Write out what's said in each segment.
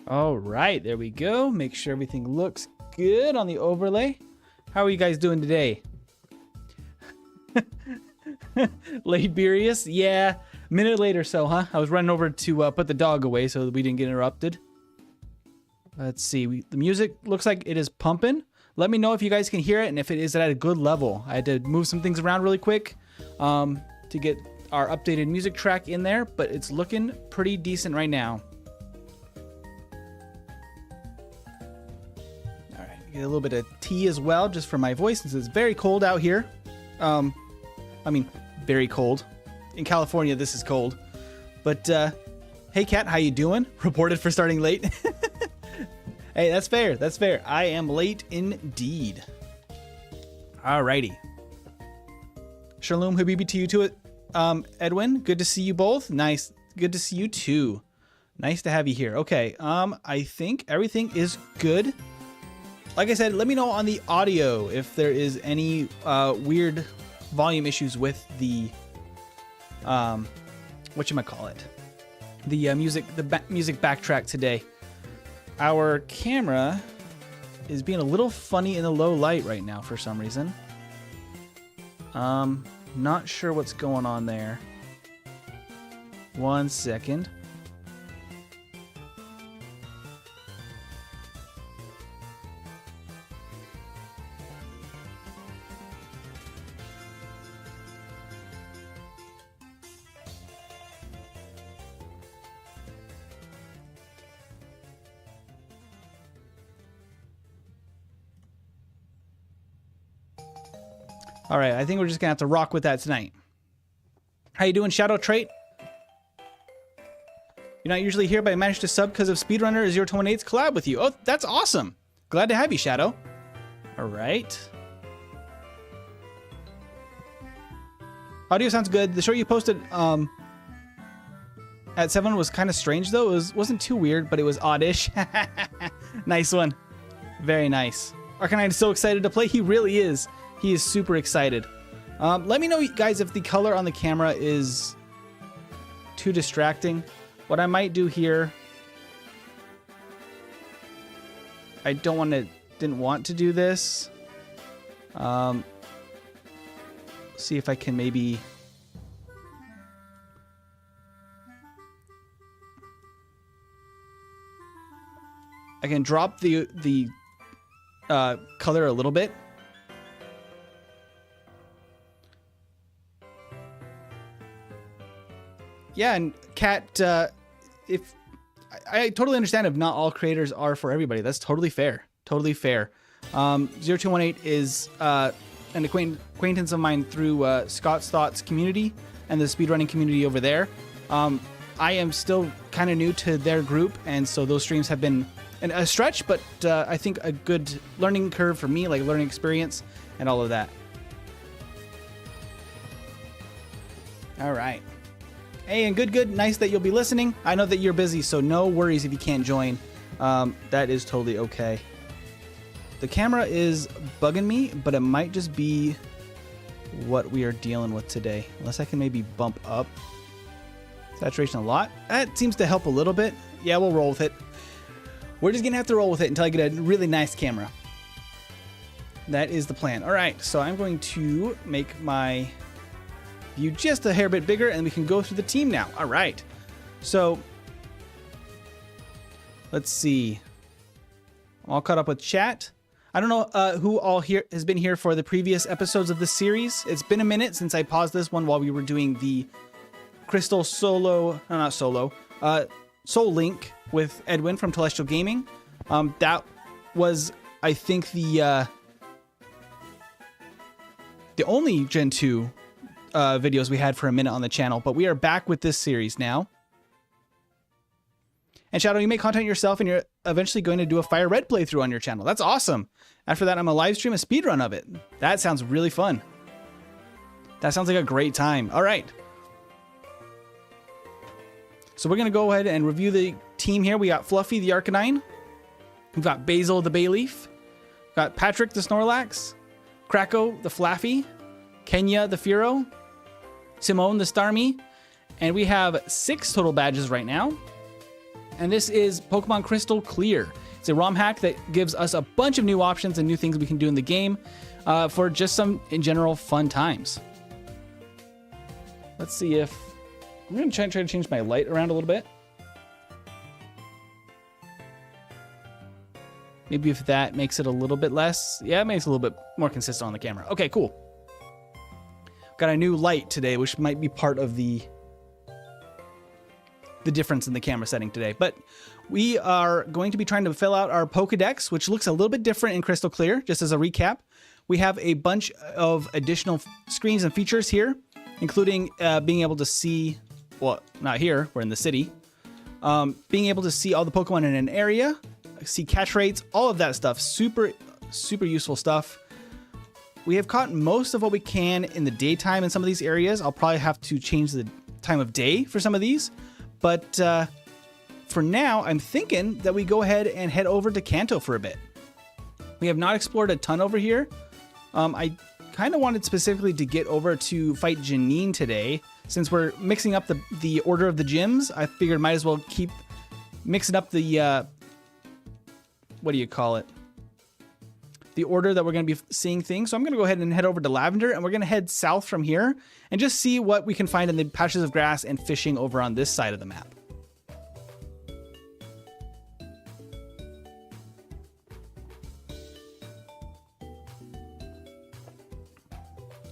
All right, there we go. Make sure everything looks good on the overlay. How are you guys doing today? Late Burius? Yeah, a minute late or so, huh? I was running over to put the dog away so that we didn't get interrupted. Let's see. The music looks like it is pumping. Let me know if you guys can hear it and if it is at a good level. I had to move some things around really quick to get our updated music track in there, but it's looking pretty decent right now. All right, get a little bit of tea as well, just for my voice, since it's very cold out here. I mean, very cold. In California, this is cold. But, hey, Kat, how you doing? Reported for starting late. Hey, that's fair. That's fair. I am late indeed. Alrighty. Shalom Habibi to you too, Edwin. Good to see you both. Nice. Good to see you too. Nice to have you here. Okay. I think everything is good. Like I said, let me know on the audio if there is any weird volume issues with the whatchamacallit? The music backtrack today. Our camera is being a little funny in the low light right now for some reason. Not sure what's going on there. 1 second. All right, I think we're just gonna have to rock with that tonight. How you doing, Shadow Trait? You're not usually here, but I managed to sub because of Speedrunner 028's collab with you. Oh, that's awesome. Glad to have you, Shadow. All right. Audio sounds good. The show you posted at 7 was kind of strange, though. It wasn't too weird, but it was oddish. Nice one. Very nice. Arcanine is so excited to play. He really is. He is super excited. Let me know, guys, if the color on the camera is too distracting. What I might do here, I didn't want to do this. See if I can maybe drop the color a little bit. Yeah, and Kat, if I totally understand if not all creators are for everybody. That's totally fair. Totally fair. 0218 is an acquaintance of mine through Scott's Thoughts community and the speedrunning community over there. I am still kind of new to their group, and so those streams have been a stretch, but I think a good learning curve for me, like learning experience and all of that. All right. Hey, and good. Nice that you'll be listening. I know that you're busy, so no worries if you can't join. That is totally okay. The camera is bugging me, but it might just be what we are dealing with today. Unless I can maybe bump up saturation a lot. That seems to help a little bit. Yeah, we'll roll with it. We're just going to have to roll with it until I get a really nice camera. That is the plan. All right, so I'm going to make my view just a hair bit bigger, and we can go through the team now. All right. So let's see. I'm all caught up with chat. I don't know who all here has been here for the previous episodes of this series. It's been a minute since I paused this one while we were doing the Crystal Soul Link with Edwin from Telestial Gaming. That was, I think, the only Gen 2 videos we had for a minute on the channel, but we are back with this series now. And Shadow, you make content yourself, and you're eventually going to do a Fire Red playthrough on your channel. That's awesome. After that, I'm gonna live stream a speedrun of it. That sounds really fun. That sounds like a great time. All right. So we're gonna go ahead and review the team here. We got Fluffy the Arcanine. We've got Basil the Bayleaf. We've got Patrick the Snorlax. Krako the Flaffy. Kenya the Furo. Simone the Starmie. And we have 6 total badges right now. And this is Pokemon Crystal Clear. It's a ROM hack that gives us a bunch of new options and new things we can do in the game for just some, in general, fun times. Let's see if... I'm going to try to change my light around a little bit. Maybe if that makes it a little bit less. Yeah, it makes it a little bit more consistent on the camera. Okay, cool. Got a new light today, which might be part of the difference in the camera setting today. But we are going to be trying to fill out our Pokédex, which looks a little bit different in Crystal Clear. Just as a recap, we have a bunch of additional screens and features here, including being able to see, well, not here, we're in the city, being able to see all the Pokemon in an area, see catch rates, all of that stuff. Super, super useful stuff. We have caught most of what we can in the daytime in some of these areas. I'll probably have to change the time of day for some of these. But for now, I'm thinking that we go ahead and head over to Kanto for a bit. We have not explored a ton over here. I kind of wanted specifically to get over to fight Janine today. Since we're mixing up the order of the gyms, I figured might as well keep mixing up the... what do you call it? The order that we're going to be seeing things. So I'm going to go ahead and head over to Lavender, and we're going to head south from here and just see what we can find in the patches of grass and fishing over on this side of the map.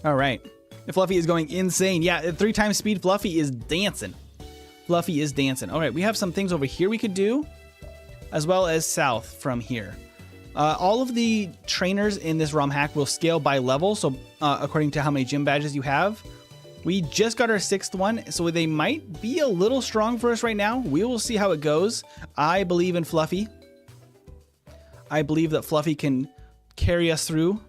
All right. Fluffy is going insane. Yeah, at 3 times speed, Fluffy is dancing. Fluffy is dancing. All right, we have some things over here we could do, as well as south from here. All of the trainers in this ROM hack will scale by level, so according to how many gym badges you have. We just got our 6th one, so they might be a little strong for us right now. We will see how it goes. I believe in Fluffy. I believe that Fluffy can carry us through.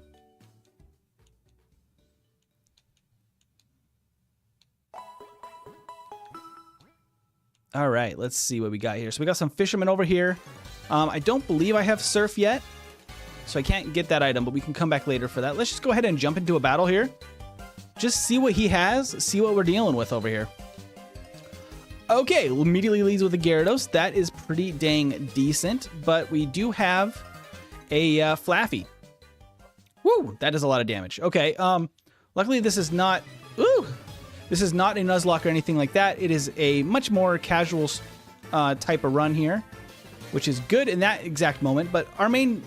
All right, let's see what we got here. So we got some fishermen over here. I don't believe I have surf yet, so I can't get that item, but we can come back later for that. Let's just go ahead and jump into a battle here. Just see what he has, see what we're dealing with over here. Okay, immediately leads with a Gyarados. That is pretty dang decent, but we do have a Flaffy. Woo, that does a lot of damage. Okay, luckily this is not... Ooh! This is not a Nuzlocke or anything like that. It is a much more casual type of run here, which is good in that exact moment. But our main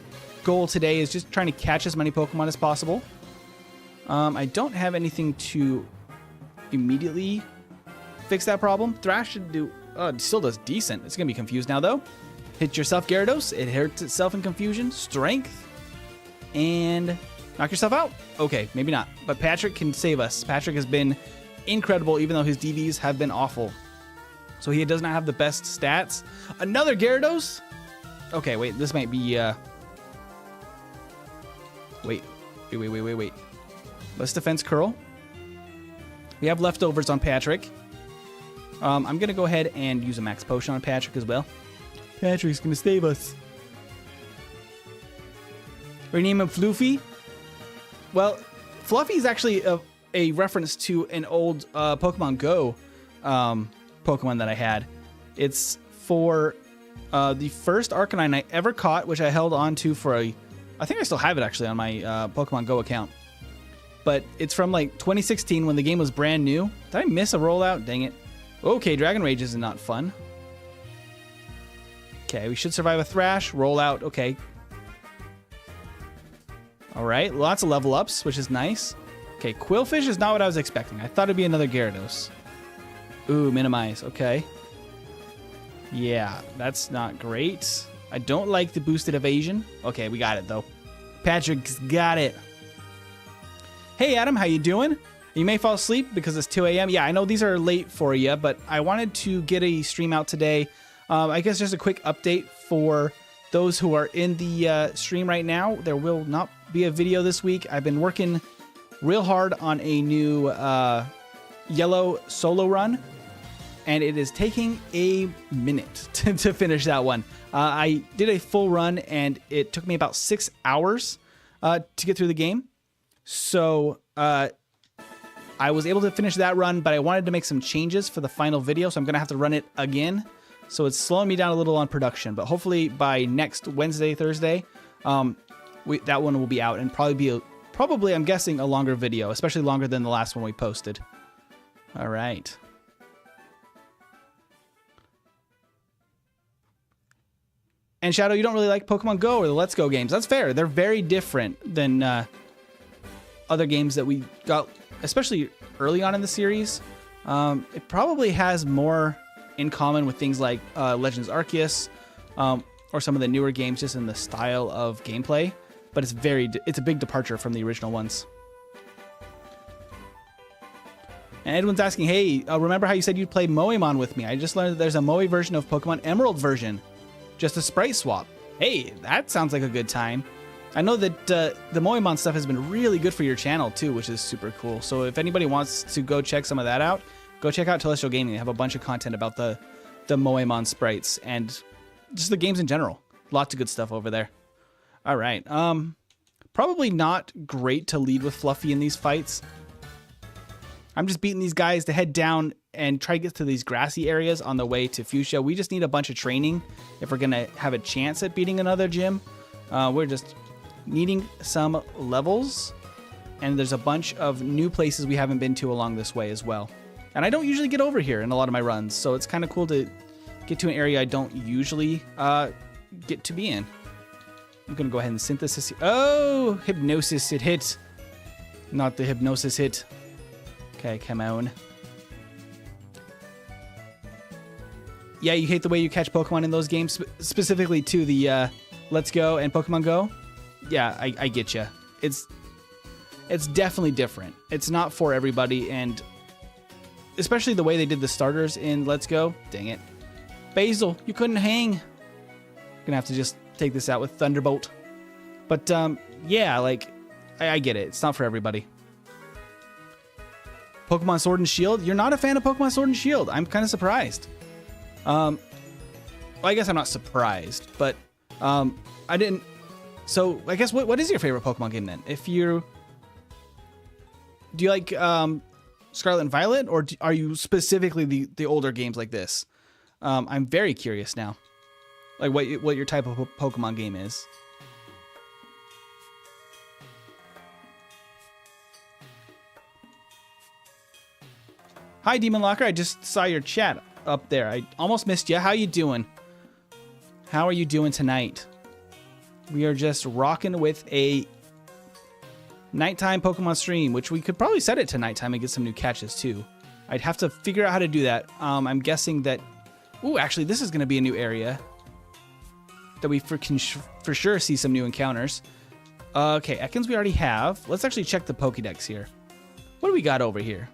goal today is just trying to catch as many Pokemon as possible. I don't have anything to immediately fix that problem. Thrash should do... it still does decent. It's going to be confused now, though. Hit yourself, Gyarados. It hurts itself in confusion. Strength. And knock yourself out. Okay, maybe not. But Patrick can save us. Patrick has been incredible, even though his DVs have been awful. So he does not have the best stats. Another Gyarados? Okay, wait. This might be... Wait. Let's defense curl. We have leftovers on Patrick. I'm going to go ahead and use a max potion on Patrick as well. Patrick's going to save us. Rename him Floofy. Well, Fluffy is actually a reference to an old Pokemon Go Pokemon that I had. It's for the first Arcanine I ever caught, which I held on to for I think I still have it actually on my Pokemon Go account. But it's from like 2016 when the game was brand new. Did I miss a rollout? Dang it. Okay, Dragon Rage is not fun. Okay, we should survive a Thrash. Rollout, okay. All right, lots of level ups, which is nice. Okay, Quillfish is not what I was expecting. I thought it'd be another Gyarados. Ooh, minimize, okay. Yeah, that's not great. I don't like the boosted evasion. Okay, we got it though. Patrick's got it. Hey Adam, how you doing? You may fall asleep because it's 2 a.m. Yeah, I know these are late for you, but I wanted to get a stream out today. I guess just a quick update for those who are in the stream right now. There will not be a video this week. I've been working real hard on a new yellow solo run, and it is taking a minute to finish that one. I did a full run, and it took me about 6 hours to get through the game. So I was able to finish that run, but I wanted to make some changes for the final video, so I'm going to have to run it again. So it's slowing me down a little on production, but hopefully by next Wednesday, Thursday, that one will be out and probably, I'm guessing, a longer video, especially longer than the last one we posted. All right. And Shadow, you don't really like Pokemon Go or the Let's Go games. That's fair. They're very different than other games that we got, especially early on in the series. It probably has more in common with things like Legends Arceus or some of the newer games just in the style of gameplay. But it's a big departure from the original ones. And Edwin's asking, hey, remember how you said you'd play Moemon with me? I just learned that there's a Moe version of Pokemon Emerald version. Just a sprite swap. Hey, that sounds like a good time. I know that the Moemon stuff has been really good for your channel too, which is super cool. So if anybody wants to go check some of that out, go check out Telestial Gaming. They have a bunch of content about the Moemon sprites and just the games in general. Lots of good stuff over there. All right. Probably not great to lead with Fluffy in these fights. I'm just beating these guys to head down and try to get to these grassy areas on the way to Fuchsia. We just need a bunch of training if we're going to have a chance at beating another gym. We're just needing some levels, and there's a bunch of new places we haven't been to along this way as well. And I don't usually get over here in a lot of my runs, so it's kind of cool to get to an area I don't usually get to be in. I'm going to go ahead and synthesis. Oh, Hypnosis, it hit. Not the Hypnosis hit. Okay, come on. Yeah, you hate the way you catch Pokemon in those games, specifically to the Let's Go and Pokemon Go. Yeah, I get you. It's definitely different. It's not for everybody, and especially the way they did the starters in Let's Go. Dang it. Basil, you couldn't hang. Gonna have to just take this out with Thunderbolt. But yeah, like, I get it. It's not for everybody. Pokemon Sword and Shield? You're not a fan of Pokemon Sword and Shield. I'm kind of surprised. Well, I guess I'm not surprised, but I didn't. So I guess what is your favorite Pokemon game then? Do you like Scarlet and Violet, or are you specifically the older games like this? I'm very curious now, like what your type of Pokemon game is. Hi, Demon Locker. I just saw your chat up there. I almost missed you. How you doing? How are you doing tonight? We are just rocking with a nighttime Pokemon stream, which we could probably set it to nighttime and get some new catches too. I'd have to figure out how to do that. I'm guessing that... Ooh, actually, this is going to be a new area that we can for sure see some new encounters. Okay, Ekans we already have. Let's actually check the Pokédex here. What do we got over here?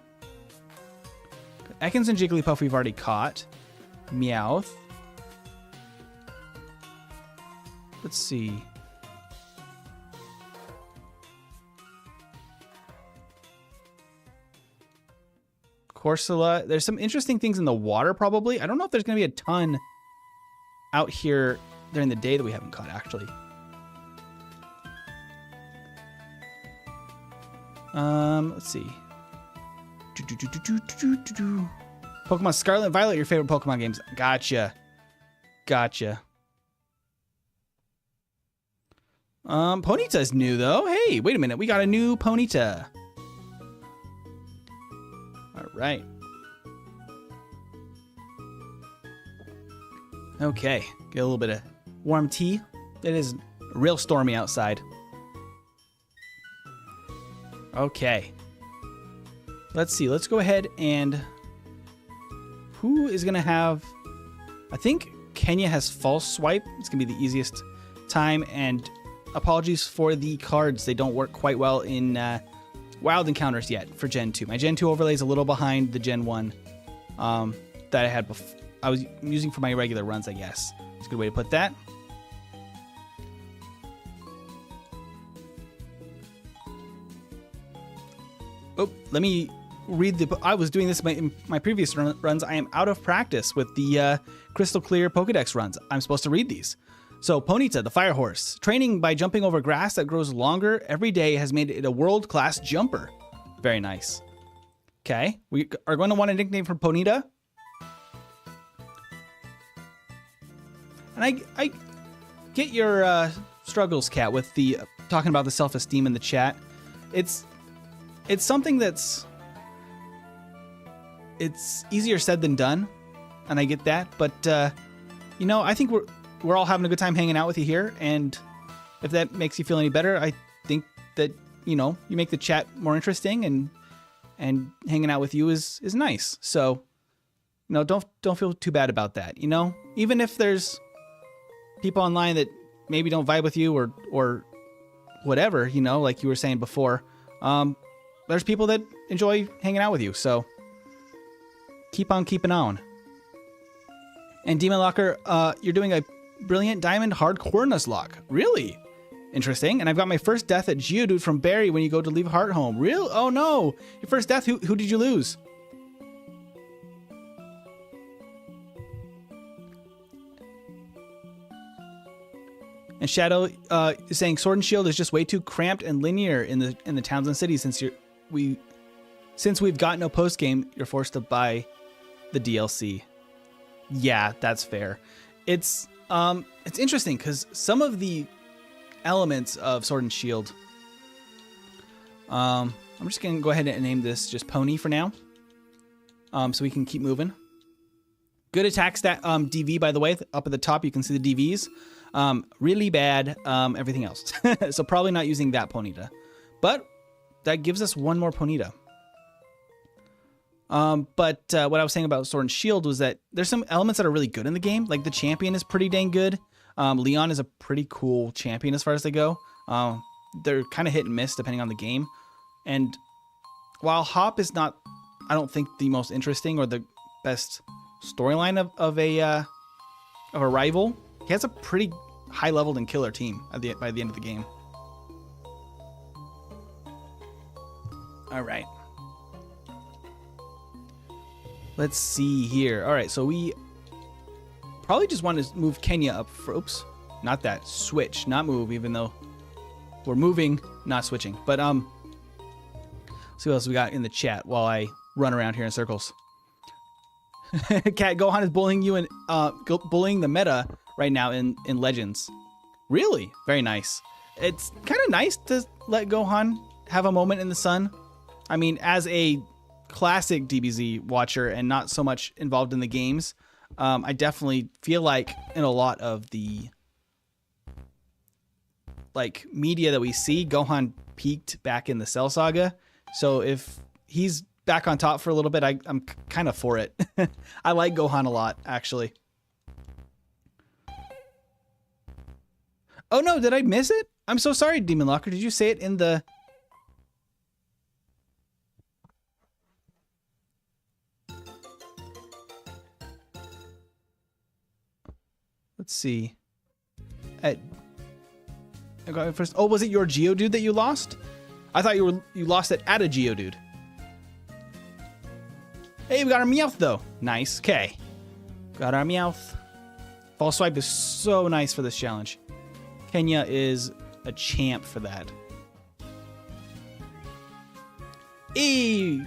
Ekans and Jigglypuff we've already caught. Meowth. Let's see. Corsola. There's some interesting things in the water, probably. I don't know if there's going to be a ton out here during the day that we haven't caught, actually. Let's see. Pokemon Scarlet and Violet, your favorite Pokemon games. Gotcha. Ponyta's new, though. Hey, wait a minute. We got a new Ponyta. All right. Okay. Get a little bit of warm tea. It is real stormy outside. Okay. Let's see. Let's go ahead and... Who is going to have... I think Kenya has False Swipe. It's going to be the easiest time. And apologies for the cards. They don't work quite well in Wild Encounters yet for Gen 2. My Gen 2 overlay is a little behind the Gen 1 that I had before. I was using for my regular runs, I guess. It's a good way to put that. Oh, let me... I was doing this in my previous runs. I am out of practice with the Crystal Clear Pokédex runs. I'm supposed to read these. So, Ponyta, the Fire Horse. Training by jumping over grass that grows longer every day has made it a world-class jumper. Very nice. Okay, we are going to want a nickname for Ponyta. And I get your struggles, Kat, with the talking about the self-esteem in the chat. It's something it's easier said than done, and I get that. But you know, I think we're all having a good time hanging out with you here, and if that makes you feel any better, I think that, you know, you make the chat more interesting, and hanging out with you is nice. So, you know, don't feel too bad about that. You know, even if there's people online that maybe don't vibe with you or whatever, you know, like you were saying before, there's people that enjoy hanging out with you. So keep on keeping on. And Demon Locker, you're doing a brilliant diamond hardcore Nuzlocke. Really? Interesting. And I've got my first death at Geodude from Barry when you go to leave Heart home. Real? Oh no. Your first death, who did you lose? And Shadow is saying Sword and Shield is just way too cramped and linear in the towns and cities since we've got no post game, you're forced to buy the DLC. Yeah, that's fair. It's interesting because some of the elements of Sword and Shield, I'm just gonna go ahead and name this just Pony for now, so we can keep moving. Good attack stat, DV, by the way, up at the top you can see the DVs. Really bad everything else. So probably not using that Ponyta, but that gives us one more Ponyta. But what I was saying about Sword and Shield was that there's some elements that are really good in the game. Like the champion is pretty dang good. Leon is a pretty cool champion as far as they go. They're kind of hit and miss depending on the game. And while Hop is not, I don't think, the most interesting or the best storyline of a rival, he has a pretty high-leveled and killer team by the end of the game. All right. Let's see here. All right, so we probably just want to move Kenya up for, oops, not that, switch, not move, even though we're moving, not switching. But see what else we got in the chat while I run around here in circles. Kat, Gohan is bullying you and bullying the meta right now in Legends. Really? Very nice. It's kind of nice to let Gohan have a moment in the sun. I mean, as a classic DBZ watcher and not so much involved in the games, I definitely feel like in a lot of the like media that we see, Gohan peaked back in the Cell Saga. So if he's back on top for a little bit, I'm kind of for it. I like Gohan a lot, actually. Oh no, did I miss it? I'm so sorry, Demon Locker. Did you say it in the... Let's see. I got it first. Oh, was it your Geodude that you lost? I thought you lost it at a Geodude. Hey, we got our Meowth though. Nice. Okay. Got our Meowth. False Swipe is so nice for this challenge. Kenya is a champ for that. Hey!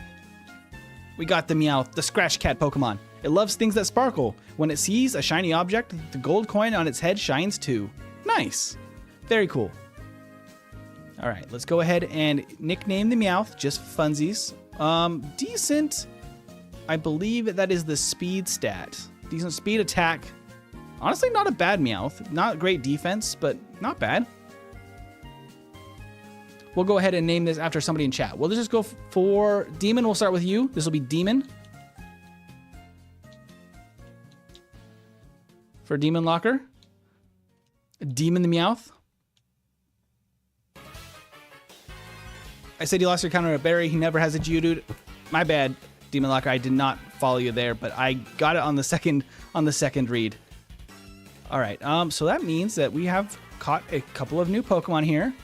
We got the Meowth, the Scratch Cat Pokemon. It loves things that sparkle. When it sees a shiny object, the gold coin on its head shines too. Nice. Very cool. All right, let's go ahead and nickname the Meowth, just funsies. Decent. I believe that is the speed stat. Decent speed, attack. Honestly, not a bad Meowth. Not great defense, but not bad. We'll go ahead and name this after somebody in chat. We'll just go for Demon. We'll start with you. This will be Demon. For Demon Locker. Demon the Meowth. I said you lost your counter at Barry. He never has a Geodude. My bad, Demon Locker. I did not follow you there, but I got it on the second read. All right. So that means that we have caught a couple of new Pokemon here.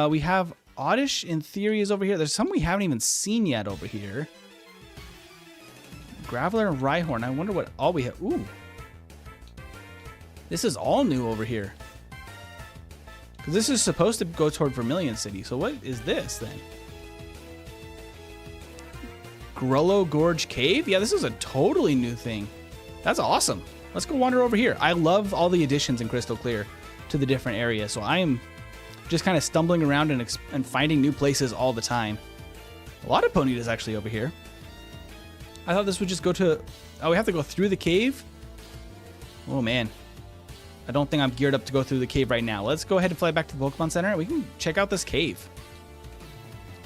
We have Oddish in theory is over here. There's some we haven't even seen yet over here. Graveler and Rhyhorn. I wonder what all we have. Ooh. This is all new over here. Because this is supposed to go toward Vermilion City. So what is this then? Grullo Gorge Cave? Yeah, this is a totally new thing. That's awesome. Let's go wander over here. I love all the additions in Crystal Clear to the different areas, so I am just kind of stumbling around and finding new places all the time. A lot of Ponytas actually over here. I thought this would just go to... Oh, we have to go through the cave? Oh, man. I don't think I'm geared up to go through the cave right now. Let's go ahead and fly back to the Pokemon Center, and we can check out this cave.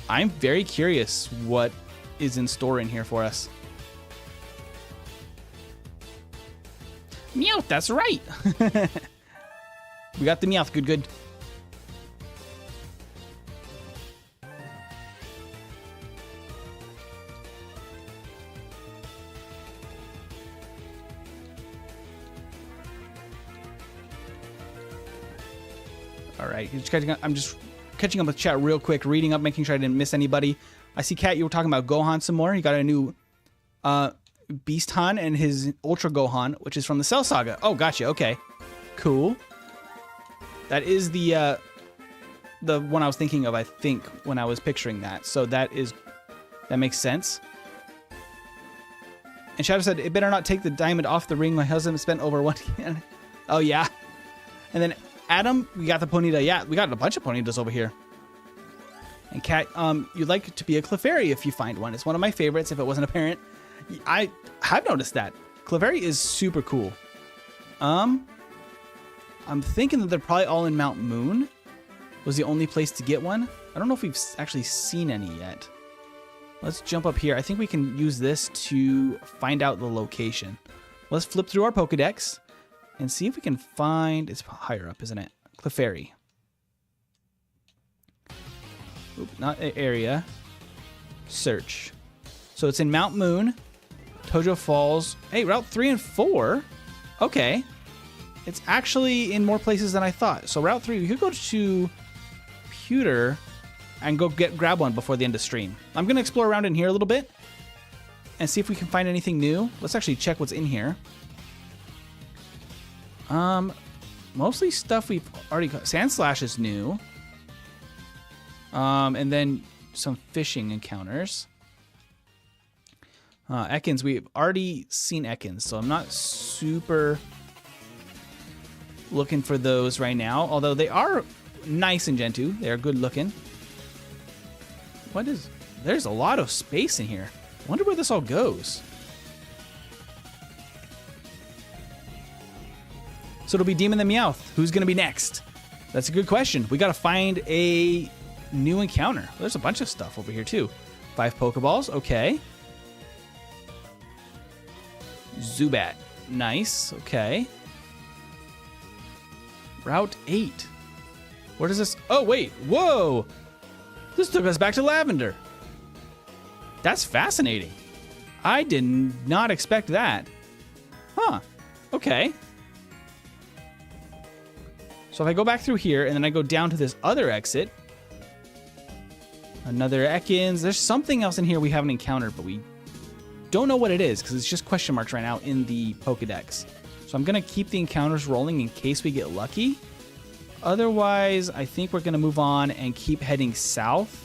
I'm very curious what is in store in here for us. Meowth, that's right. We got the Meowth. Good. All right, I'm just catching up with chat real quick, reading up, making sure I didn't miss anybody. I see, Kat, you were talking about Gohan some more. You got a new Beast Han and his Ultra Gohan, which is from the Cell Saga. Oh, gotcha. Okay, cool. That is the one I was thinking of, I think, when I was picturing that. So that makes sense. And Shadow said, it better not take the diamond off the ring. My husband spent over one. Oh, yeah. And then Adam, we got the Ponyta. Yeah, we got a bunch of Ponytas over here. And Kat, you'd like to be a Clefairy if you find one. It's one of my favorites, if it wasn't apparent. I have noticed that. Clefairy is super cool. I'm thinking that they're probably all in Mount Moon. Was the only place to get one. I don't know if we've actually seen any yet. Let's jump up here. I think we can use this to find out the location. Let's flip through our Pokédex and see if we can find... It's higher up, isn't it? Clefairy. Oop, not area. Search. So it's in Mount Moon, Tojo Falls. Hey, Route 3 and 4? Okay. It's actually in more places than I thought. So Route 3, we could go to Pewter and go grab one before the end of stream. I'm going to explore around in here a little bit and see if we can find anything new. Let's actually check what's in here. Mostly stuff we've already got. Sandslash is new. And then some fishing encounters. Ekans, we've already seen Ekans, so I'm not super looking for those right now. Although they are nice and Gentoo. They're good looking. There's a lot of space in here. I wonder where this all goes. So it'll be Demon the Meowth. Who's going to be next? That's a good question. We got to find a new encounter. There's a bunch of stuff over here too. 5 Pokeballs. Okay. Zubat. Nice. Okay. Route 8. Where does this... Oh, wait. Whoa. This took us back to Lavender. That's fascinating. I did not expect that. Huh. Okay. So if I go back through here and then I go down to this other exit, another Ekans. There's something else in here we haven't encountered, but we don't know what it is because it's just question marks right now in the Pokédex. So I'm going to keep the encounters rolling in case we get lucky. Otherwise, I think we're going to move on and keep heading south.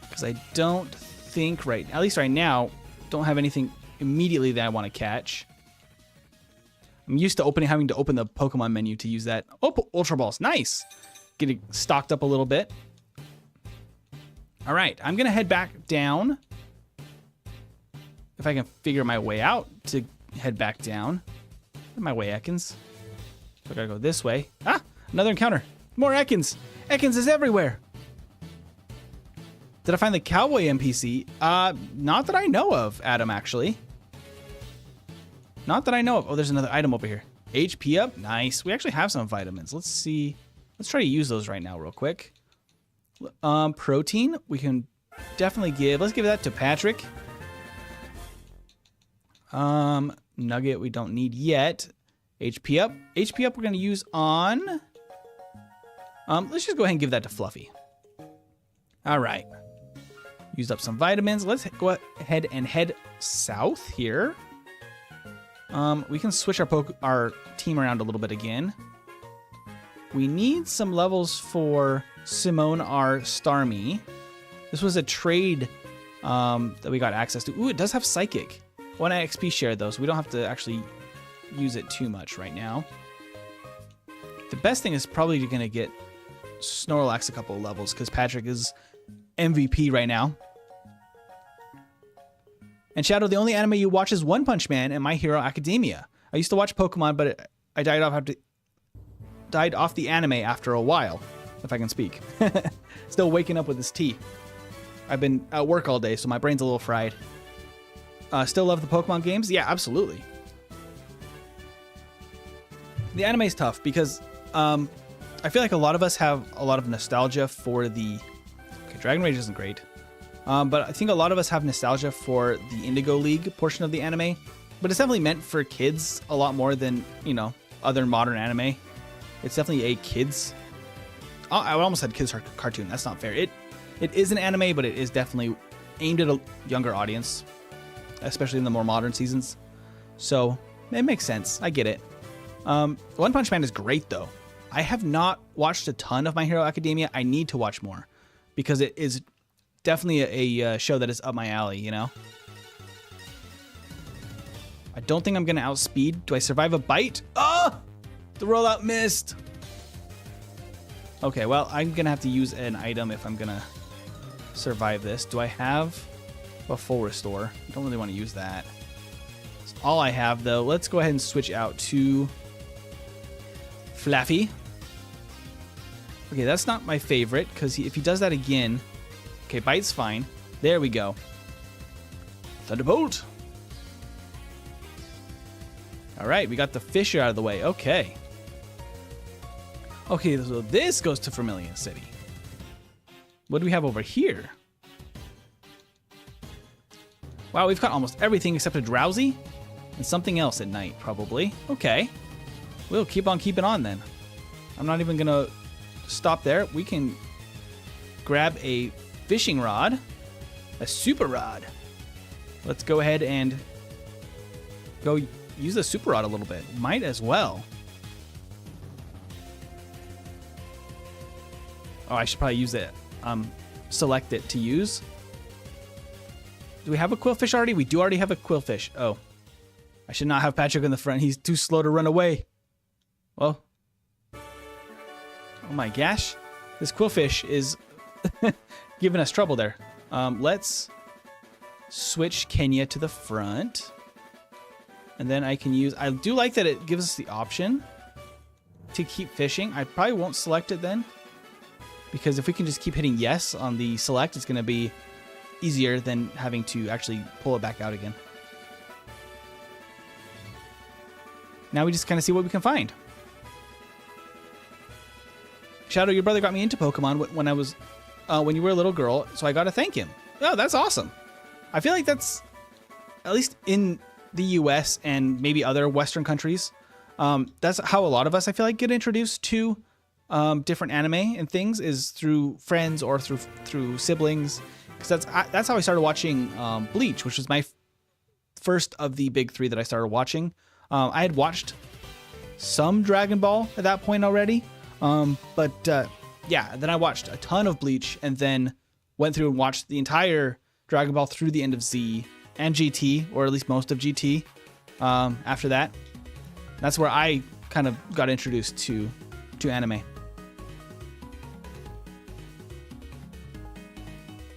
Because I don't think at least right now, don't have anything immediately that I want to catch. I'm used to having to open the Pokemon menu to use that. Oh, Ultra Balls. Nice. Getting stocked up a little bit. All right. I'm going to head back down. If I can figure my way out to head back down. My way, Ekans. So I got to go this way. Ah, another encounter. More Ekans. Ekans is everywhere. Did I find the Cowboy NPC? Not that I know of, Adam, actually. Not that I know of. Oh, there's another item over here. HP up. Nice. We actually have some vitamins. Let's see. Let's try to use those right now real quick. Protein. We can definitely give. Let's give that to Patrick. Nugget we don't need yet. HP up. HP up we're going to use on... let's just go ahead and give that to Fluffy. All right. Used up some vitamins. Let's go ahead and head south here. We can switch our team around a little bit again. We need some levels for Simone R. Starmie. This was a trade that we got access to. Ooh, it does have Psychic. 1 XP share though, so we don't have to actually use it too much right now. The best thing is probably going to get Snorlax a couple of levels because Patrick is MVP right now. And Shadow, the only anime you watch is One Punch Man and My Hero Academia. I used to watch Pokemon, but I died off the anime after a while, if I can speak. Still waking up with this tea. I've been at work all day, so my brain's a little fried. Still love the Pokemon games? Yeah, absolutely. The anime is tough because I feel like a lot of us have a lot of nostalgia for the... Okay, Dragon Rage isn't great. But I think a lot of us have nostalgia for the Indigo League portion of the anime. But it's definitely meant for kids a lot more than, you know, other modern anime. It's definitely a kids... I almost said kids cartoon. That's not fair. It is an anime, but it is definitely aimed at a younger audience, especially in the more modern seasons. So it makes sense. I get it. One Punch Man is great, though. I have not watched a ton of My Hero Academia. I need to watch more because it is definitely a show that is up my alley, you know? I don't think I'm going to outspeed. Do I survive a bite? Oh! The rollout missed. Okay, well, I'm going to have to use an item if I'm going to survive this. Do I have a full restore? I don't really want to use that. That's all I have, though. Let's go ahead and switch out to Flaffy. Okay, that's not my favorite, because if he does that again... Okay, bite's fine. There we go. Thunderbolt. All right, we got the Fisher out of the way. Okay. Okay, so this goes to Vermilion City. What do we have over here? Wow, we've got almost everything except a Drowsy and something else at night, probably. Okay. We'll keep on keeping on then. I'm not even going to stop there. We can grab a fishing rod, a super rod. Let's go ahead and go use the super rod a little bit. Might as well. Oh, I should probably use it. Select it to use. Do we have a Quillfish already? We do already have a Quillfish. Oh. I should not have Patrick in the front. He's too slow to run away. Well. Oh my gosh. This Quillfish is giving us trouble there. Let's switch Kenya to the front. And then I can use... I do like that it gives us the option to keep fishing. I probably won't select it then, because if we can just keep hitting yes on the select, it's going to be easier than having to actually pull it back out again. Now we just kind of see what we can find. Shadow, your brother got me into Pokemon when you were a little girl, so I got to thank him. Oh, that's awesome. I feel like that's, at least in the US and maybe other Western countries, that's how a lot of us, I feel like, get introduced to different anime and things, is through friends or through siblings. Because that's how I started watching Bleach, which was my first of the big three that I started watching. I had watched some Dragon Ball at that point already, but yeah, then I watched a ton of Bleach and then went through and watched the entire Dragon Ball through the end of Z and GT, or at least most of GT. After that, that's where I kind of got introduced to anime.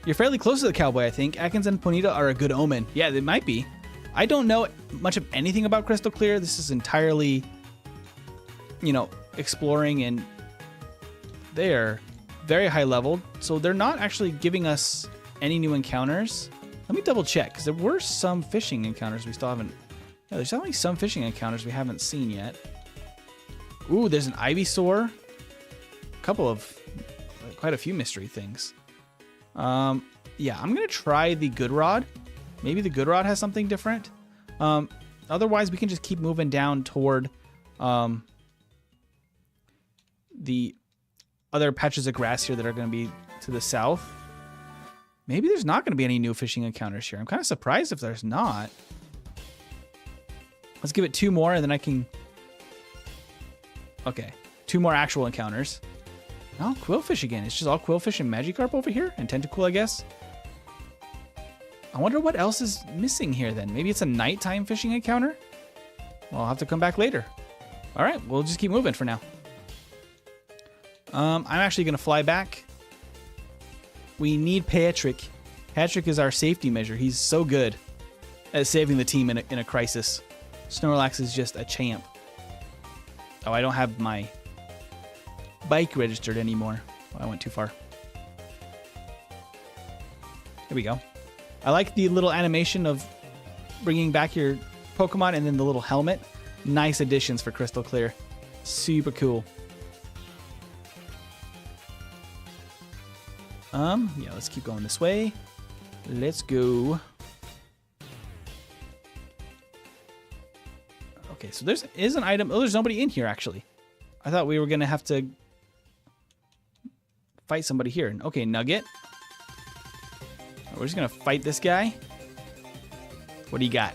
You're fairly close to the cowboy, I think. Atkins and Ponita are a good omen. Yeah, they might be. I don't know much of anything about Crystal Clear. This is entirely, you know, exploring, and they're very high level, so they're not actually giving us any new encounters. Let me double check, because there were some fishing encounters we still haven't... Yeah, there's definitely some fishing encounters we haven't seen yet. Ooh, there's an Ivysaur. Quite a few mystery things. Yeah, I'm going to try the Good Rod. Maybe the Good Rod has something different. Otherwise, we can just keep moving down toward the other patches of grass here that are going to be to the south. Maybe there's not going to be any new fishing encounters here. I'm kind of surprised if there's not. Let's give it 2 more, and then I can... Okay, 2 more actual encounters. Oh, Quillfish again. It's just all Quillfish and Magikarp over here. And Tentacool, I guess. I wonder what else is missing here then. Maybe it's a nighttime fishing encounter? Well, I'll have to come back later. All right, we'll just keep moving for now. I'm actually going to fly back. We need Patrick. Patrick is our safety measure. He's so good at saving the team in a crisis. Snorlax is just a champ. Oh, I don't have my bike registered anymore. Oh, I went too far. Here we go. I like the little animation of bringing back your Pokemon and then the little helmet. Nice additions for Crystal Clear. Super cool. Yeah, let's keep going this way. Let's go. Okay, so is an item. Oh, there's nobody in here, actually. I thought we were going to have to fight somebody here. Okay, Nugget. We're just going to fight this guy. What do you got?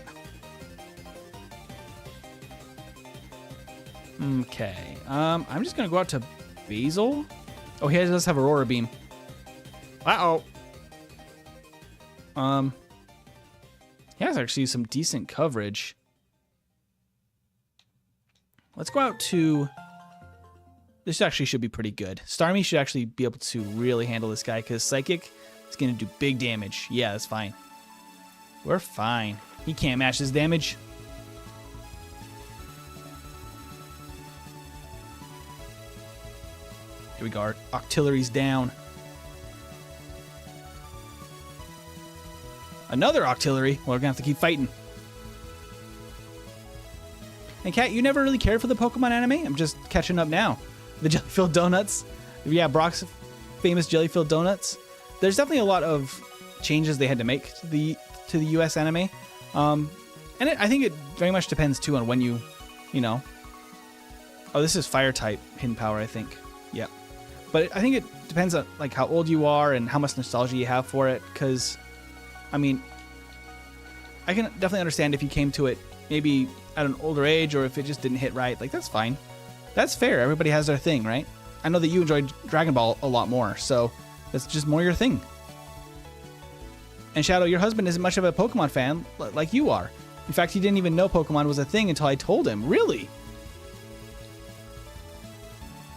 Okay. I'm just going to go out to Basil. Oh, he does have Aurora Beam. Uh-oh. He has actually some decent coverage. Let's go out to... This actually should be pretty good. Starmie should actually be able to really handle this guy because Psychic is going to do big damage. Yeah, that's fine. We're fine. He can't match his damage. Here we go. Our Octillery's down. Another Octillery. Well, we're going to have to keep fighting. And Kat, you never really cared for the Pokemon anime? I'm just catching up now. The jelly-filled donuts. Yeah, Brock's famous jelly-filled donuts. There's definitely a lot of changes they had to make to the US anime. And I think it very much depends, too, on when you know. Oh, this is Fire-type Hidden Power, I think. Yeah. But I think it depends on like how old you are and how much nostalgia you have for it. Because, I mean, I can definitely understand if you came to it maybe at an older age or if it just didn't hit right. Like, that's fine. That's fair. Everybody has their thing, right? I know that you enjoyed Dragon Ball a lot more, so that's just more your thing. And Shadow, your husband isn't much of a Pokemon fan like you are. In fact, he didn't even know Pokemon was a thing until I told him. Really?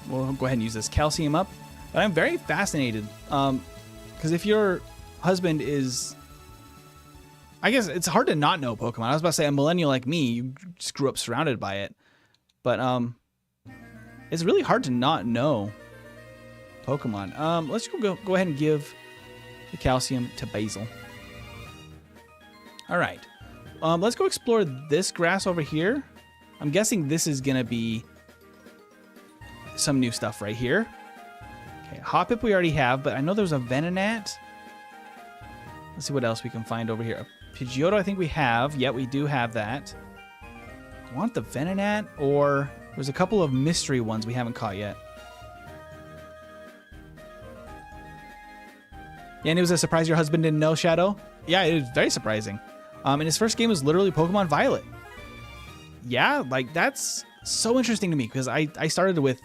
We'll go ahead and use this calcium up. But I'm very fascinated. Because if your husband is... I guess it's hard to not know Pokemon. I was about to say a millennial like me, you just grew up surrounded by it. But it's really hard to not know Pokemon. Let's go ahead and give the calcium to Basil. All right. Let's go explore this grass over here. I'm guessing this is going to be some new stuff right here. Okay, Hoppip we already have, but I know there's a Venonat. Let's see what else we can find over here. A Pidgeotto I think we have. Yeah, we do have that. I want the Venonat, or there's a couple of mystery ones we haven't caught yet. Yeah, and it was a surprise your husband didn't know, Shadow. Yeah, it was very surprising. And his first game was literally Pokemon Violet. Yeah, like that's so interesting to me because I started with,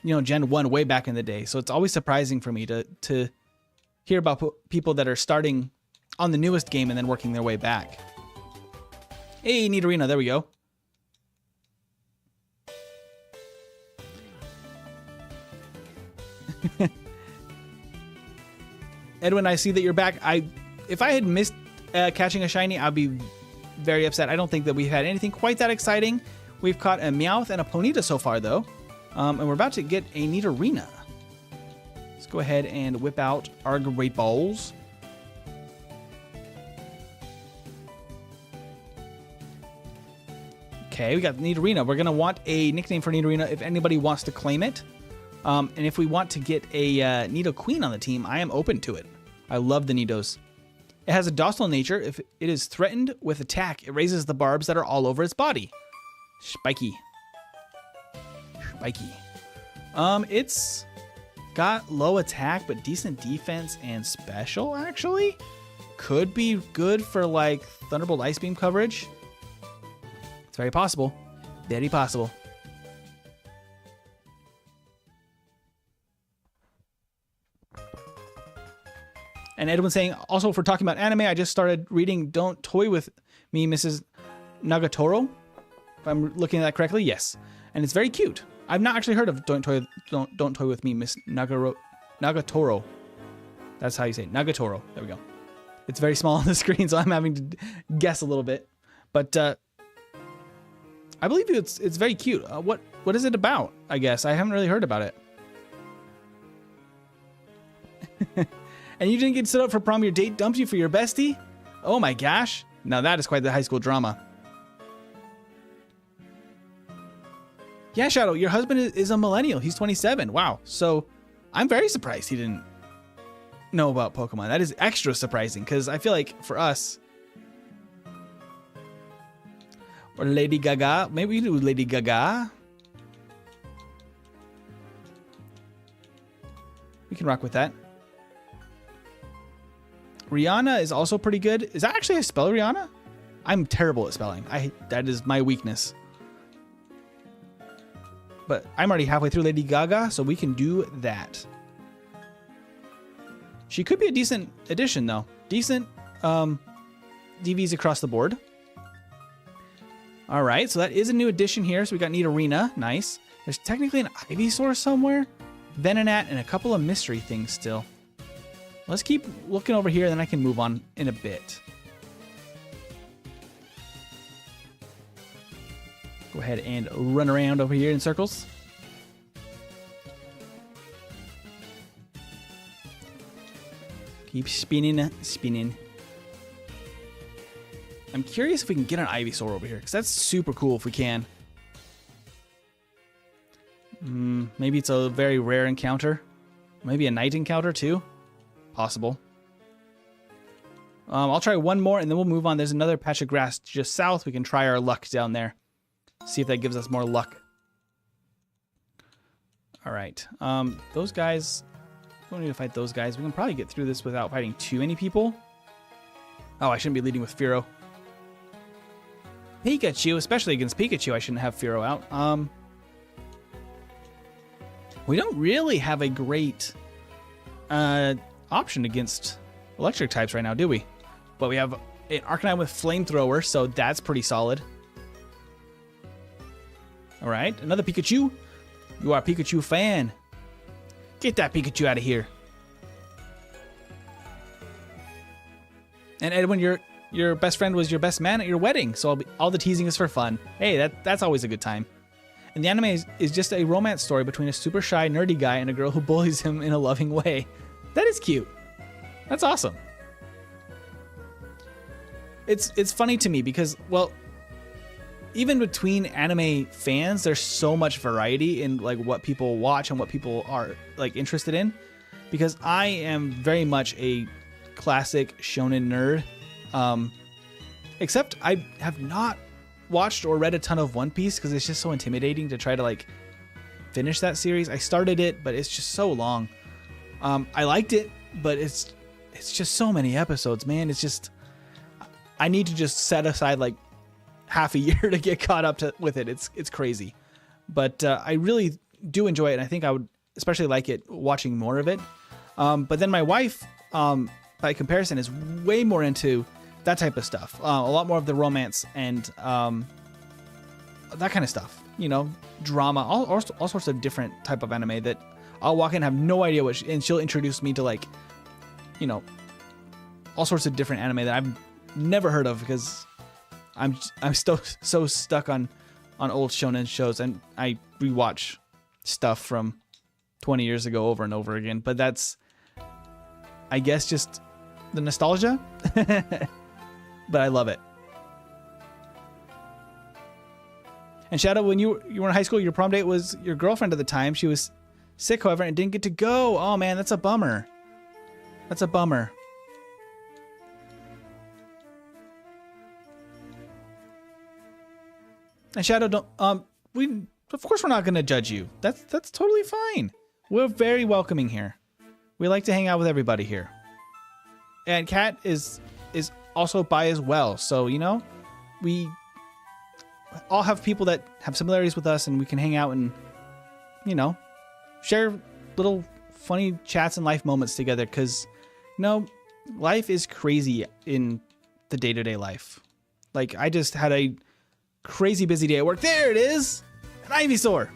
Gen 1 way back in the day. So it's always surprising for me to hear about people that are starting on the newest game and then working their way back. Hey, Nidorina, there we go. Edwin, I see that you're back. If I had missed catching a shiny, I'd be very upset. I don't think that we've had anything quite that exciting. We've caught a Meowth and a Ponyta so far, though. And we're about to get a Nidorina. Let's go ahead and whip out our Great Balls. Okay, we got Nidorina. We're going to want a nickname for Nidorina if anybody wants to claim it. And if we want to get a Nidoqueen on the team, I am open to it. I love the Nidos. It has a docile nature. If it is threatened with attack, it raises the barbs that are all over its body. Spiky. Spiky. It's got low attack, but decent defense and special, actually. Could be good for, like, Thunderbolt Ice Beam coverage. It's very possible. Very possible. And Edwin saying, also, if we're talking about anime, I just started reading Don't Toy With Me, Mrs. Nagatoro. If I'm looking at that correctly, yes. And it's very cute. I've not actually heard of Don't Toy With Me, Miss Nagatoro. That's how you say it. Nagatoro. There we go. It's very small on the screen, so I'm having to guess a little bit. But I believe it's very cute. What is it about, I guess? I haven't really heard about it. And you didn't get stood up for prom. Your date dumped you for your bestie? Oh my gosh. Now that is quite the high school drama. Yeah, Shadow, your husband is a millennial. He's 27. Wow. So I'm very surprised he didn't know about Pokemon. That is extra surprising because I feel like for us, or Lady Gaga, maybe we do Lady Gaga. We can rock with that. Rihanna is also pretty good. Is that actually how you spell Rihanna? I'm terrible at spelling. That is my weakness. But I'm already halfway through Lady Gaga, so we can do that. She could be a decent addition, though. Decent DVs across the board. All right, so that is a new addition here. So we got Nidorina. Nice. There's technically an Ivysaur somewhere. Venonat and a couple of mystery things still. Let's keep looking over here, and then I can move on in a bit. Go ahead and run around over here in circles. Keep spinning, spinning. I'm curious if we can get an Ivysaur over here, because that's super cool if we can. Maybe it's a very rare encounter. Maybe a night encounter too. Possible. I'll try one more and then we'll move on. There's another patch of grass just south. We can try our luck down there. See if that gives us more luck. All right. Those guys, we don't need to fight those guys. We can probably get through this without fighting too many people. Oh, I shouldn't be leading with Fearow. Pikachu, especially against Pikachu, I shouldn't have Fearow out. We don't really have a great option against electric types right now, do we? But we have an Arcanine with Flamethrower, so that's pretty solid. All right, another Pikachu. You are a Pikachu fan. Get that Pikachu out of here. And Edwin, your best friend was your best man at your wedding, so all the teasing is for fun. Hey, that's always a good time. And the anime is just a romance story between a super shy, nerdy guy and a girl who bullies him in a loving way. That is cute. That's awesome. It's funny to me because, well, even between anime fans, there's so much variety in like what people watch and what people are like interested in. Because I am very much a classic shonen nerd. Except I have not watched or read a ton of One Piece because it's just so intimidating to try to like finish that series. I started it, but it's just so long. I liked it, but it's just so many episodes, man. It's just, I need to just set aside like half a year to get caught up with it. It's crazy, but I really do enjoy it, and I think I would especially like it watching more of it. But then my wife, by comparison, is way more into that type of stuff. A lot more of the romance and that kind of stuff. You know, drama, all sorts of different type of anime that I'll walk in and have no idea what, and she'll introduce me to like, you know, all sorts of different anime that I've never heard of because I'm still so stuck on old shonen shows, and I rewatch stuff from 20 years ago over and over again. But that's, I guess, just the nostalgia. But I love it. And Shadow, when you were in high school, your prom date was your girlfriend at the time. She was sick, however, and didn't get to go. Oh man, that's a bummer. That's a bummer. And Shadow, don't of course we're not going to judge you. That's totally fine. We're very welcoming here. We like to hang out with everybody here. And Kat is also bi as well. So, you know, we all have people that have similarities with us, and we can hang out and, you know, share little funny chats and life moments together. Because, you know, life is crazy in the day-to-day life. Like, I just had a crazy busy day at work. There it is, an Ivysaur.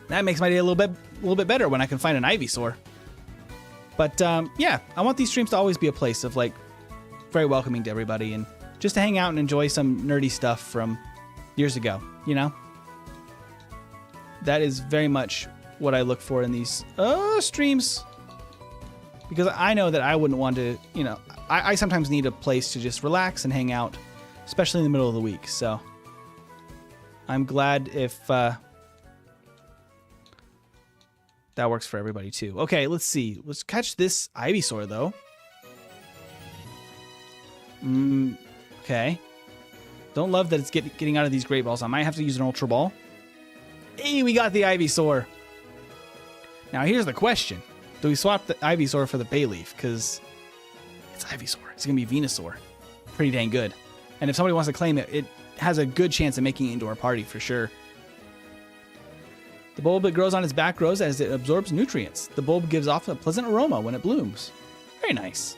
That makes my day a little bit better when I can find an Ivysaur. But yeah, I want these streams to always be a place of like very welcoming to everybody and just to hang out and enjoy some nerdy stuff from years ago, you know? That is very much what I look for in these streams. Because I know that I wouldn't want to, you know, I sometimes need a place to just relax and hang out, especially in the middle of the week. So I'm glad if that works for everybody too. Okay, let's see. Let's catch this Ivysaur though. Okay. Don't love that it's getting out of these Great Balls. I might have to use an Ultra Ball. Hey, we got the Ivysaur. Now here's the question. Do we swap the Ivysaur for the Bayleaf? Because it's Ivysaur. It's going to be Venusaur. Pretty dang good. And if somebody wants to claim it, it has a good chance of making it into our party for sure. The bulb that grows on its back grows as it absorbs nutrients. The bulb gives off a pleasant aroma when it blooms. Very nice.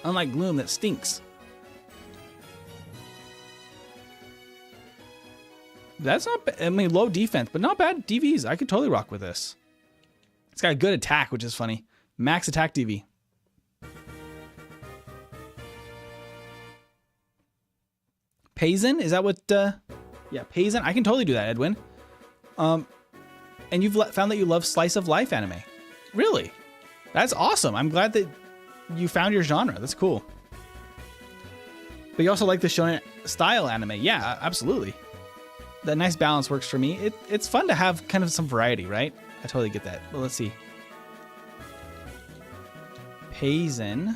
Unlike gloom that stinks. That's not bad. I mean, low defense, but not bad DVs. I could totally rock with this. It's got a good attack, which is funny. Max attack DV. Payson? Is that what... yeah, Payson. I can totally do that, Edwin. And you've found that you love slice of life anime. Really? That's awesome. I'm glad that you found your genre. That's cool. But you also like the shonen style anime. Yeah, absolutely. That nice balance works for me. It's fun to have kind of some variety, right? I totally get that. Well, let's see. Payson.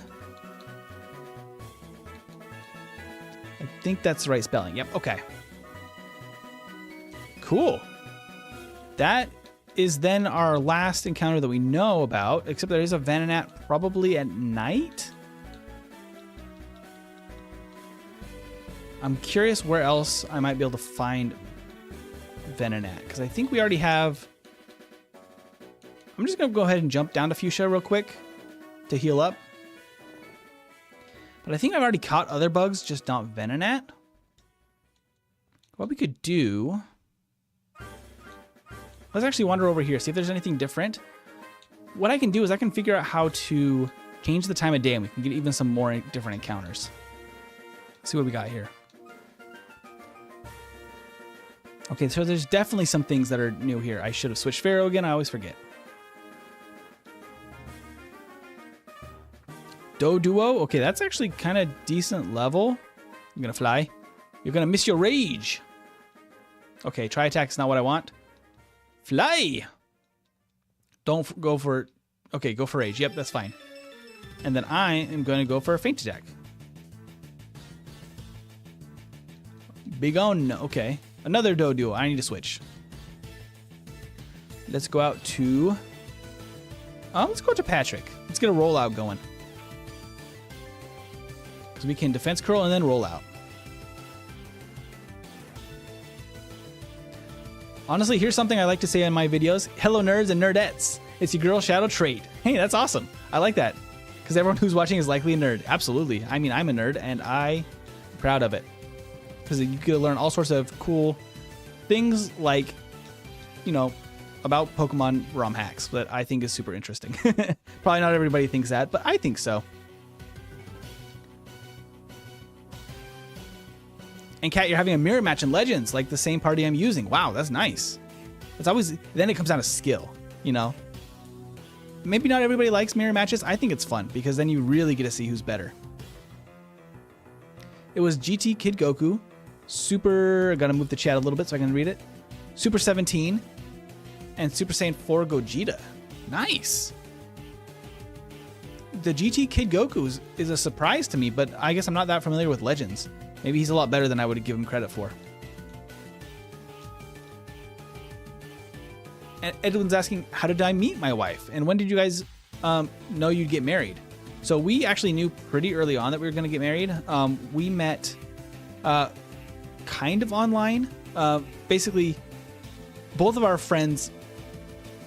I think that's the right spelling. Yep, okay. Cool. That is then our last encounter that we know about, except there is a Venonat probably at night. I'm curious where else I might be able to find Venonat, because I think we already have... I'm just going to go ahead and jump down to Fuchsia real quick to heal up. But I think I've already caught other bugs, just not Venonat. What we could do... Let's actually wander over here, see if there's anything different. What I can do is I can figure out how to change the time of day, and we can get even some more different encounters. Let's see what we got here. Okay, so there's definitely some things that are new here. I should have switched Pharaoh again. I always forget. Doduo. Okay, that's actually kind of decent level. I'm going to fly. You're going to miss your rage. Okay, try attack is not what I want. Fly. Don't go for... Okay, go for rage. Yep, that's fine. And then I am going to go for a feint attack. Big on. Okay. Another Doduo. I need to switch. Let's go out to... let's go to Patrick. Let's get a rollout going. Because we can defense curl and then roll out. Honestly, here's something I like to say in my videos. Hello, nerds and nerdettes. It's your girl Shadow Trait. Hey, that's awesome. I like that. Because everyone who's watching is likely a nerd. Absolutely. I mean, I'm a nerd, and I'm proud of it. Because you get to learn all sorts of cool things like, you know, about Pokemon ROM hacks that I think is super interesting. Probably not everybody thinks that, but I think so. And Kat, you're having a mirror match in Legends, like the same party I'm using. Wow, that's nice. It's always, then it comes down to skill, you know? Maybe not everybody likes mirror matches. I think it's fun because then you really get to see who's better. It was GT Kid Goku, Super, I gotta move the chat a little bit so I can read it. Super 17, and Super Saiyan 4 Gogeta. Nice. The GT Kid Goku is a surprise to me, but I guess I'm not that familiar with Legends. Maybe he's a lot better than I would give him credit for. And Edwin's asking, how did I meet my wife? And when did you guys know you'd get married? So we actually knew pretty early on that we were going to get married. We met kind of online. Basically, both of our friends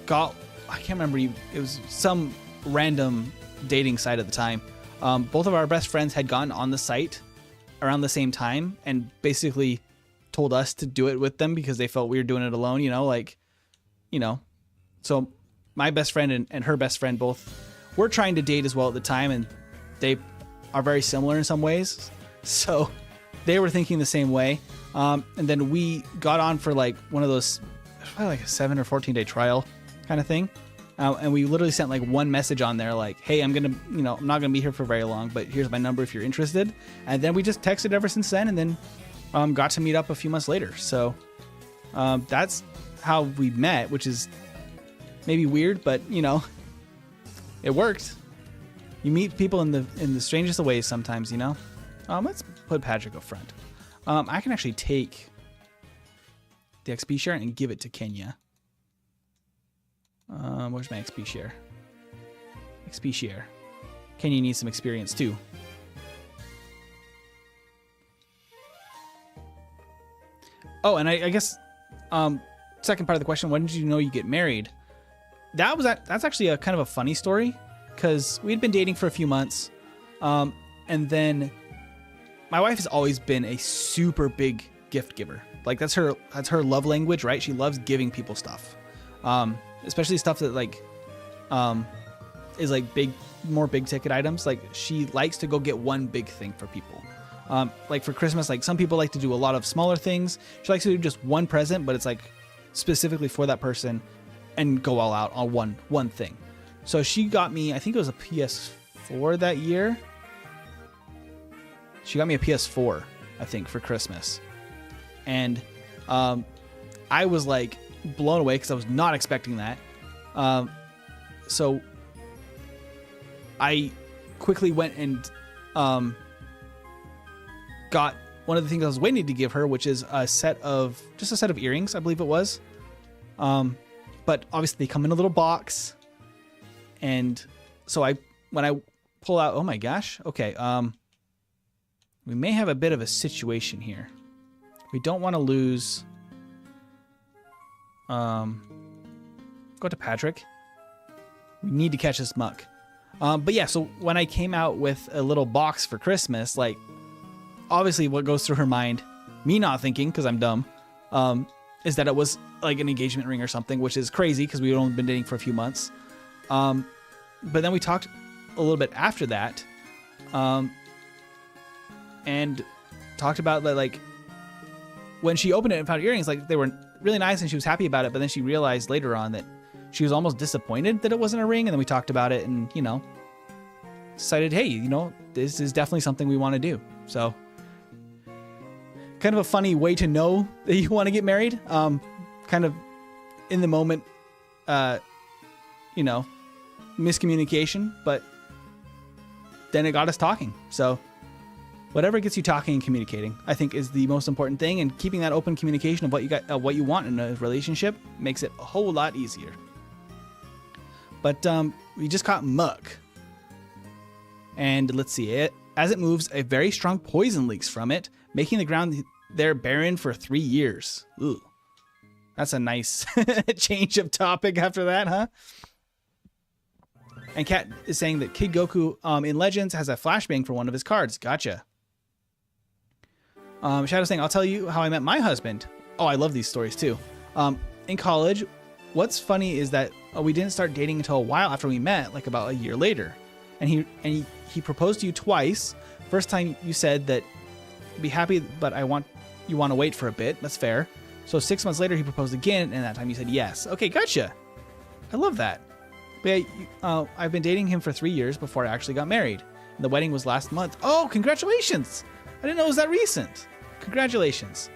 got, I can't remember, it was some random dating site at the time. Both of our best friends had gotten on the site around the same time and basically told us to do it with them because they felt we were doing it alone, So my best friend and her best friend both were trying to date as well at the time, and they are very similar in some ways. So they were thinking the same way. And then we got on for like one of those, probably like a 7 or 14 day trial kind of thing. And we literally sent like one message on there like, hey, I'm not going to be here for very long, but here's my number if you're interested. And then we just texted ever since then, and then got to meet up a few months later. So that's how we met, which is maybe weird, but it worked. You meet people in the strangest of ways sometimes, Let's put Patrick up front. I can actually take the XP share and give it to Kenya. Where's my XP share? XP share. Kenya needs some experience too. Oh, and I guess second part of the question, when did you know you get married? That's actually a kind of a funny story, because we had been dating for a few months, and then my wife has always been a super big gift giver. Like that's her love language, right? She loves giving people stuff, especially stuff that is like more big ticket items. Like she likes to go get one big thing for people. Like for Christmas, like some people like to do a lot of smaller things. She likes to do just one present, but it's like specifically for that person, and go all out on one thing. So she got me, I think it was a PS4 that year. She got me a PS4, I think, for Christmas. And I was like blown away because I was not expecting that. So I quickly went and got one of the things I was waiting to give her, which is a set of earrings, I believe it was. But obviously they come in a little box. And so when I pull out, oh my gosh. Okay. We may have a bit of a situation here. We don't want to lose. Go to Patrick. We need to catch this muck. But yeah, so when I came out with a little box for Christmas, like obviously what goes through her mind, me not thinking because I'm dumb, is that it was like an engagement ring or something, which is crazy because we'd only been dating for a few months. But then we talked a little bit after that, and talked about like when she opened it and found earrings, like they were really nice and she was happy about it. But then she realized later on that she was almost disappointed that it wasn't a ring. And then we talked about it and, decided, hey, this is definitely something we want to do. So kind of a funny way to know that you want to get married. Kind of in the moment, miscommunication, but then it got us talking. So whatever gets you talking and communicating, I think, is the most important thing. And keeping that open communication of what you want in a relationship makes it a whole lot easier. But we just caught muck. And let's see it. As it moves, a very strong poison leaks from it, making the ground there barren for 3 years. Ooh, that's a nice change of topic after that, huh? And Kat is saying that Kid Goku in Legends has a flashbang for one of his cards. Gotcha. Shadow's saying, I'll tell you how I met my husband. Oh, I love these stories too. In college, what's funny is that we didn't start dating until a while after we met, like about a year later. And he proposed to you twice. First time you said that be happy, but you want to wait for a bit. That's fair. So 6 months later, he proposed again, and that time you said yes. Okay, gotcha. I love that. But yeah, I've been dating him for 3 years before I actually got married. And the wedding was last month. Oh, congratulations! I didn't know it was that recent. Congratulations.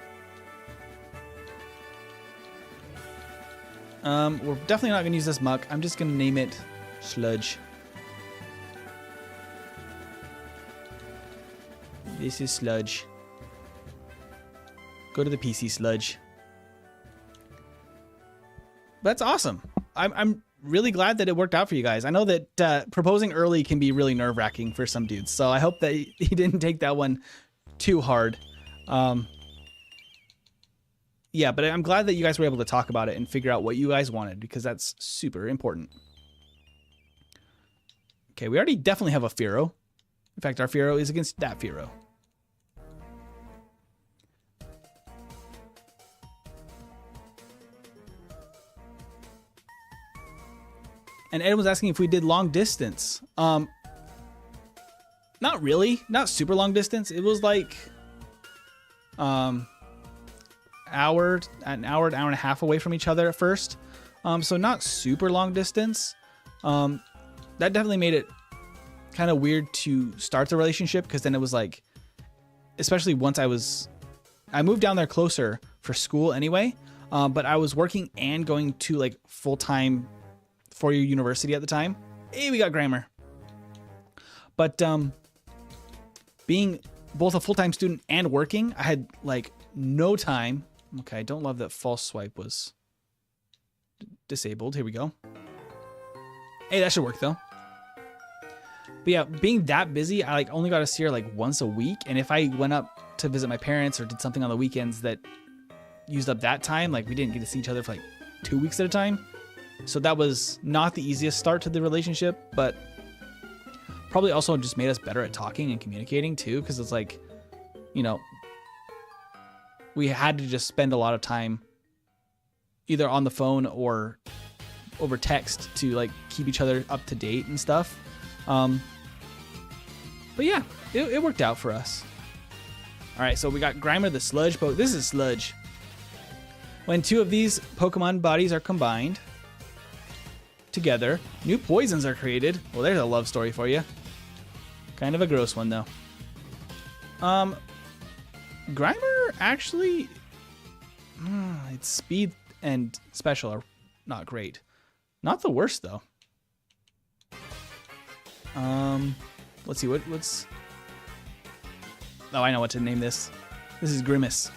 We're definitely not going to use this muck. I'm just going to name it Sludge. This is Sludge. Go to the PC, Sludge. That's awesome. I'm really glad that it worked out for you guys. I know that proposing early can be really nerve-wracking for some dudes, so I hope that he didn't take that one too hard. Yeah, but I'm glad that you guys were able to talk about it and figure out what you guys wanted, because that's super important. Okay, we already definitely have a Fearow. In fact, our Fearow is against that Fearow. And Ed was asking if we did long distance. Not really, not super long distance. It was like an hour and a half away from each other at first. So not super long distance. That definitely made it kind of weird to start the relationship, because then it was like, especially once I moved down there closer for school anyway, but I was working and going to like full-time 4-year university at the time. Hey, we got grammar. But being both a full-time student and working, I had like no time. Okay, I don't love that false swipe was disabled. Here we go. Hey, that should work though. But yeah, being that busy, I like only got to see her like once a week. And if I went up to visit my parents or did something on the weekends that used up that time, like we didn't get to see each other for like 2 weeks at a time. So that was not the easiest start to the relationship, but probably also just made us better at talking and communicating too. Cause it's like, you know, we had to just spend a lot of time either on the phone or over text to like keep each other up to date and stuff. But yeah, it worked out for us. All right, so we got Grimer the Sludge Poke. This is Sludge. When 2 of these Pokemon bodies are combined together, new poisons are created. Well, there's a love story for you. Kind of a gross one though. Grimer actually, its speed and special are not great. Not the worst though. Let's see what's. Oh, I know what to name this. This is Grimace.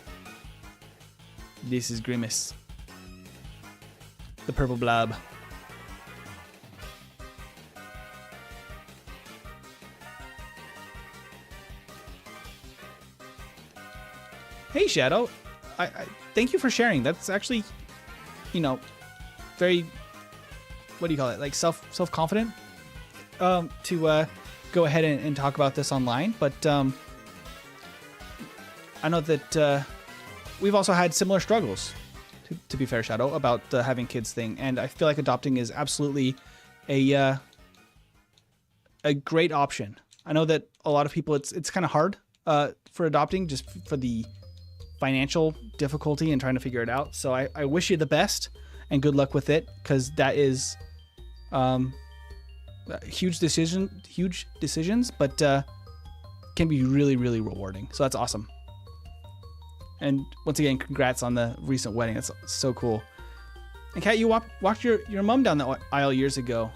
This is Grimace. The purple blob. Hey Shadow, I thank you for sharing. That's actually, you know, very, what do you call it? Like self-confident to go ahead and talk about this online. But I know that we've also had similar struggles, to be fair, Shadow, about the having kids thing. And I feel like adopting is absolutely a great option. I know that a lot of people, it's kind of hard for adopting, just for the financial difficulty and trying to figure it out. So I wish you the best and good luck with it, because that is huge decisions, but can be really, really rewarding. So that's awesome. And once again, congrats on the recent wedding. That's so cool. And Kat, you walked your mom down the aisle years ago.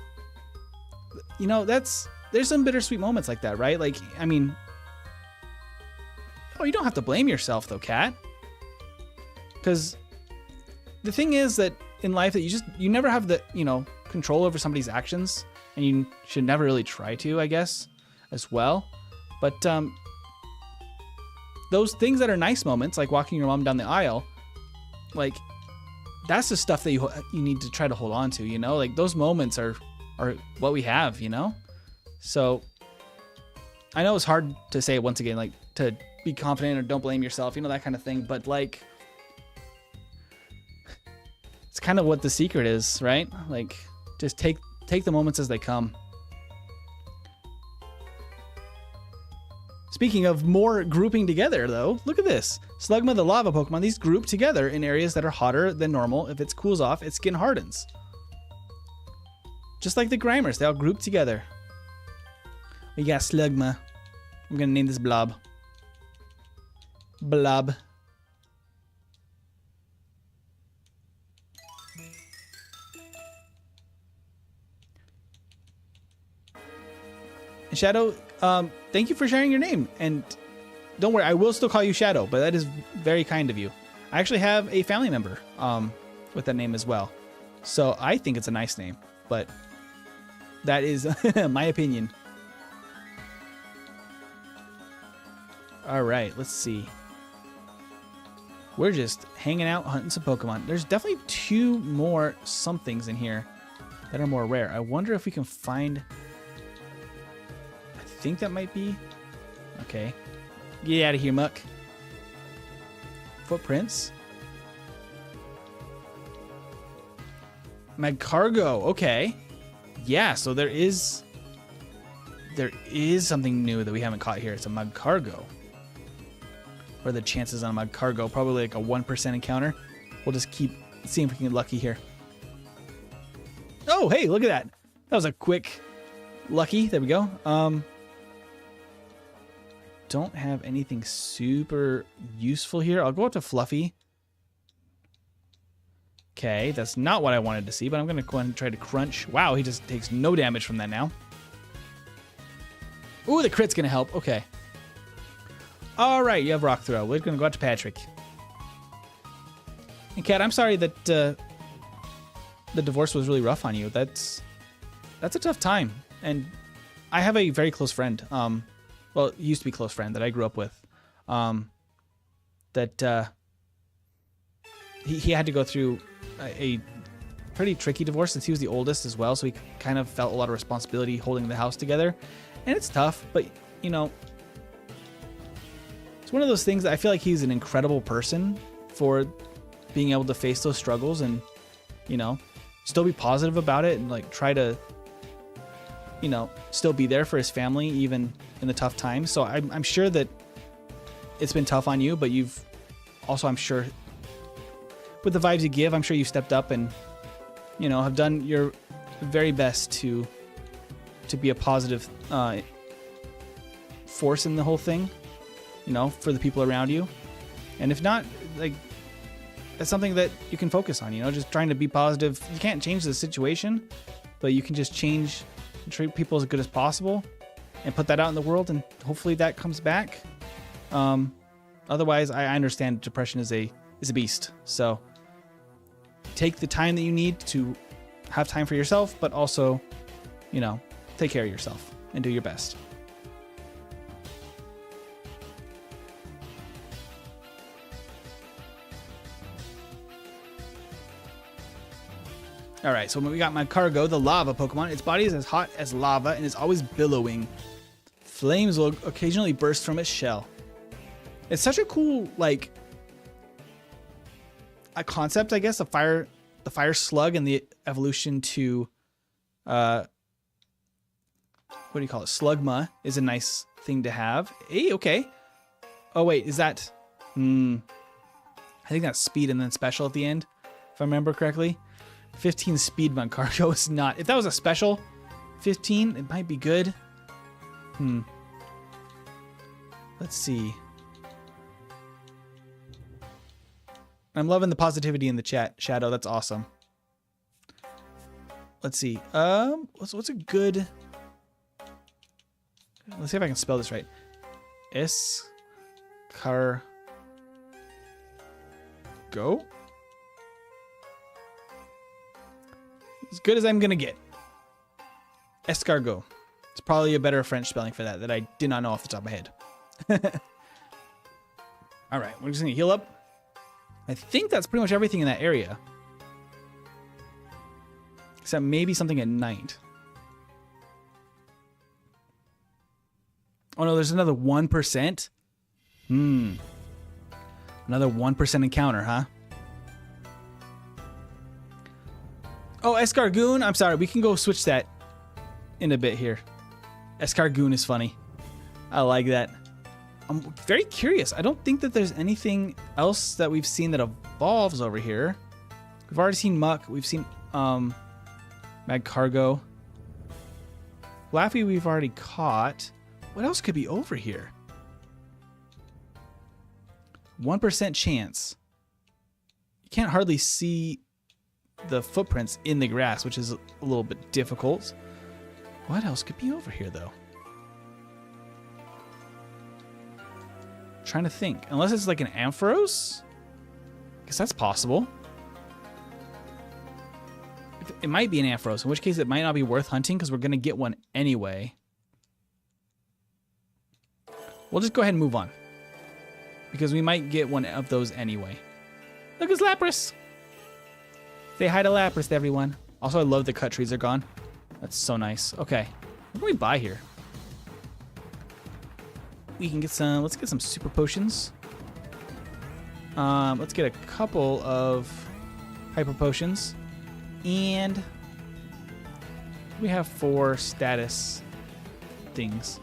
You know, there's some bittersweet moments like that, right? Like, I mean, oh, you don't have to blame yourself though, Kat. Because the thing is that in life that you never have the, you know, control over somebody's actions, and you should never really try to, I guess, as well. But those things that are nice moments, like walking your mom down the aisle, like that's the stuff that you need to try to hold on to, you know? Like those moments are what we have, you know? So I know it's hard to say once again, like to be confident or don't blame yourself, you know, that kind of thing. But like, it's kind of what the secret is, right? Like just take the moments as they come. Speaking of more grouping together, though, look at this. Slugma, the lava Pokemon, these group together in areas that are hotter than normal. If it cools off, its skin hardens. Just like the Grimers, they all group together. We got Slugma. I'm going to name this Blob. Blob. And Shadow, thank you for sharing your name. And don't worry, I will still call you Shadow, but that is very kind of you. I actually have a family member with that name as well. So I think it's a nice name, but that is my opinion. All right, let's see. We're just hanging out, hunting some Pokemon. There's definitely 2 more somethings in here that are more rare. I wonder if we can find... I think that might be... Okay. Get out of here, Muck. Footprints. Magcargo. Okay. yeah, so there is something new that we haven't caught here. It's a mud cargo. What are the chances on a mud cargo? Probably like a 1% encounter. We'll just keep seeing if we can get lucky here. Oh, hey, look at that. That was a quick lucky. There we go. Don't have anything super useful here. I'll go up to Fluffy. Okay, that's not what I wanted to see, but I'm going to go ahead and try to crunch. Wow, he just takes no damage from that now. Ooh, the crit's going to help. Okay. All right, you have Rock Throw. We're going to go out to Patrick. And Kat, I'm sorry that the divorce was really rough on you. That's a tough time. And I have a very close friend. Well, he used to be a close friend that I grew up with. He had to go through a pretty tricky divorce since he was the oldest as well. So he kind of felt a lot of responsibility holding the house together. And it's tough, but, you know, it's one of those things that I feel like he's an incredible person for being able to face those struggles and, you know, still be positive about it and, like, try to, you know, still be there for his family even in the tough times. So I'm sure that it's been tough on you, but you've also, I'm sure, with the vibes you give, I'm sure you've stepped up and, you know, have done your very best to be a positive force in the whole thing, you know, for the people around you. And if not, like, that's something that you can focus on, you know, just trying to be positive. You can't change the situation, but you can just change and treat people as good as possible and put that out in the world, and hopefully that comes back. Otherwise, I understand depression is a beast. So take the time that you need to have time for yourself, but also, you know, take care of yourself and do your best. All right, so we got my Cargo, the lava Pokemon. Its body is as hot as lava and is always billowing. Flames will occasionally burst from its shell. It's such a cool, like, a concept, I guess. The fire slug and the evolution to, what do you call it? Slugma is a nice thing to have. Hey, okay. Oh wait, is that? I think that's speed and then special at the end, if I remember correctly. 15 speed mud cargo is not. If that was a special 15, it might be good. Let's see. I'm loving the positivity in the chat, Shadow. That's awesome. Let's see. What's a good? Let's see if I can spell this right. Escargo. As good as I'm gonna get. Escargot. It's probably a better French spelling for that I did not know off the top of my head. All right, we're just gonna heal up. I think that's pretty much everything in that area. Except maybe something at night. Oh no, there's another 1%. Another 1% encounter, huh? Oh, Escargoon. I'm sorry. We can go switch that in a bit here. Escargoon is funny. I like that. I'm very curious. I don't think that there's anything else that we've seen that evolves over here. We've already seen Muck. We've seen Magcargo. Laffy we've already caught. What else could be over here? 1% chance. You can't hardly see the footprints in the grass, which is a little bit difficult. What else could be over here, though? Trying to think. Unless it's like an Ampharos? Guess that's possible. It might be an Ampharos, in which case it might not be worth hunting because we're going to get one anyway. We'll just go ahead and move on, because we might get one of those anyway. Look, it's Lapras! Say hi to Lapras, everyone. Also, I love the cut trees are gone. That's so nice. Okay, what can we buy here? We can get some, let's get some super potions. Let's get a couple of hyper potions. And We have 4 status things.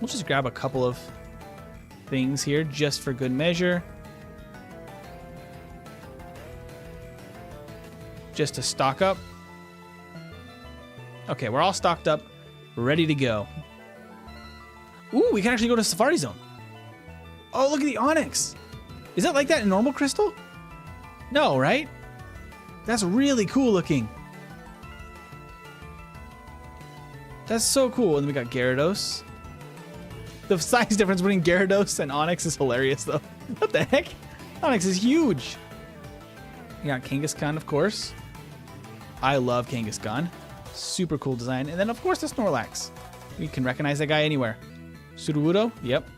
We'll just grab a couple of things here just for good measure. Just to stock up. Okay, we're all stocked up, ready to go. Ooh, we can actually go to Safari Zone. Oh, look at the Onyx. Is it like that in normal Crystal? No, right? That's really cool looking. That's so cool. And then we got Gyarados. The size difference between Gyarados and Onyx is hilarious, though. What the heck? Onyx is huge. We got Kangaskhan, of course. I love Kangaskhan. Super cool design. And then, of course, the Snorlax. We can recognize that guy anywhere. Sudowoodo? Yep.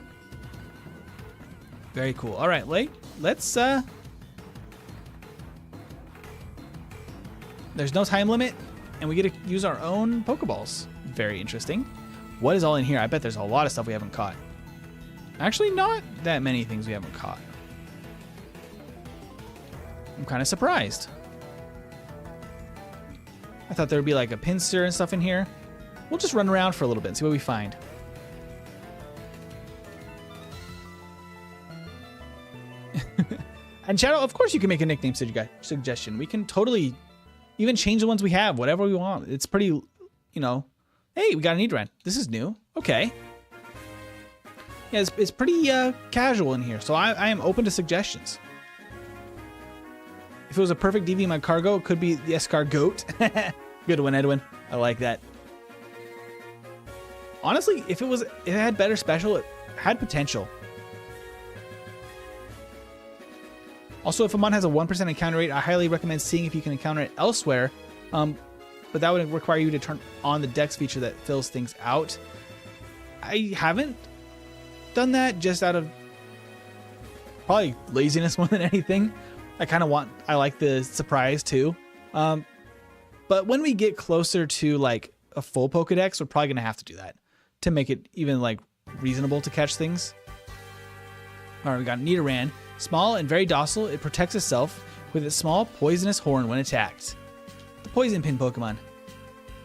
Very cool. All right, let's... There's no time limit, and we get to use our own Pokeballs. Very interesting. What is all in here? I bet there's a lot of stuff we haven't caught. Actually, not that many things we haven't caught. I'm kind of surprised. I thought there would be like a pincer and stuff in here. We'll just run around for a little bit and see what we find. And Shadow, of course you can make a nickname suggestion. We can totally even change the ones we have, whatever we want. It's pretty, you know. Hey, we got an Nidoran. This is new. Okay. Yeah, it's pretty casual in here, so I am open to suggestions. If it was a perfect DV Cargo, it could be the Escargot. Good one, Edwin. I like that. Honestly, if it had better special, it had potential. Also, if a mon has a 1% encounter rate, I highly recommend seeing if you can encounter it elsewhere. But that would require you to turn on the Dex feature that fills things out. I haven't done that just out of probably laziness more than anything. I like the surprise too. But when we get closer to like a full Pokédex, we're probably going to have to do that to make it even like reasonable to catch things. All right, we got Nidoran. Small and very docile, it protects itself with its small poisonous horn when attacked. The Poison Pin Pokemon.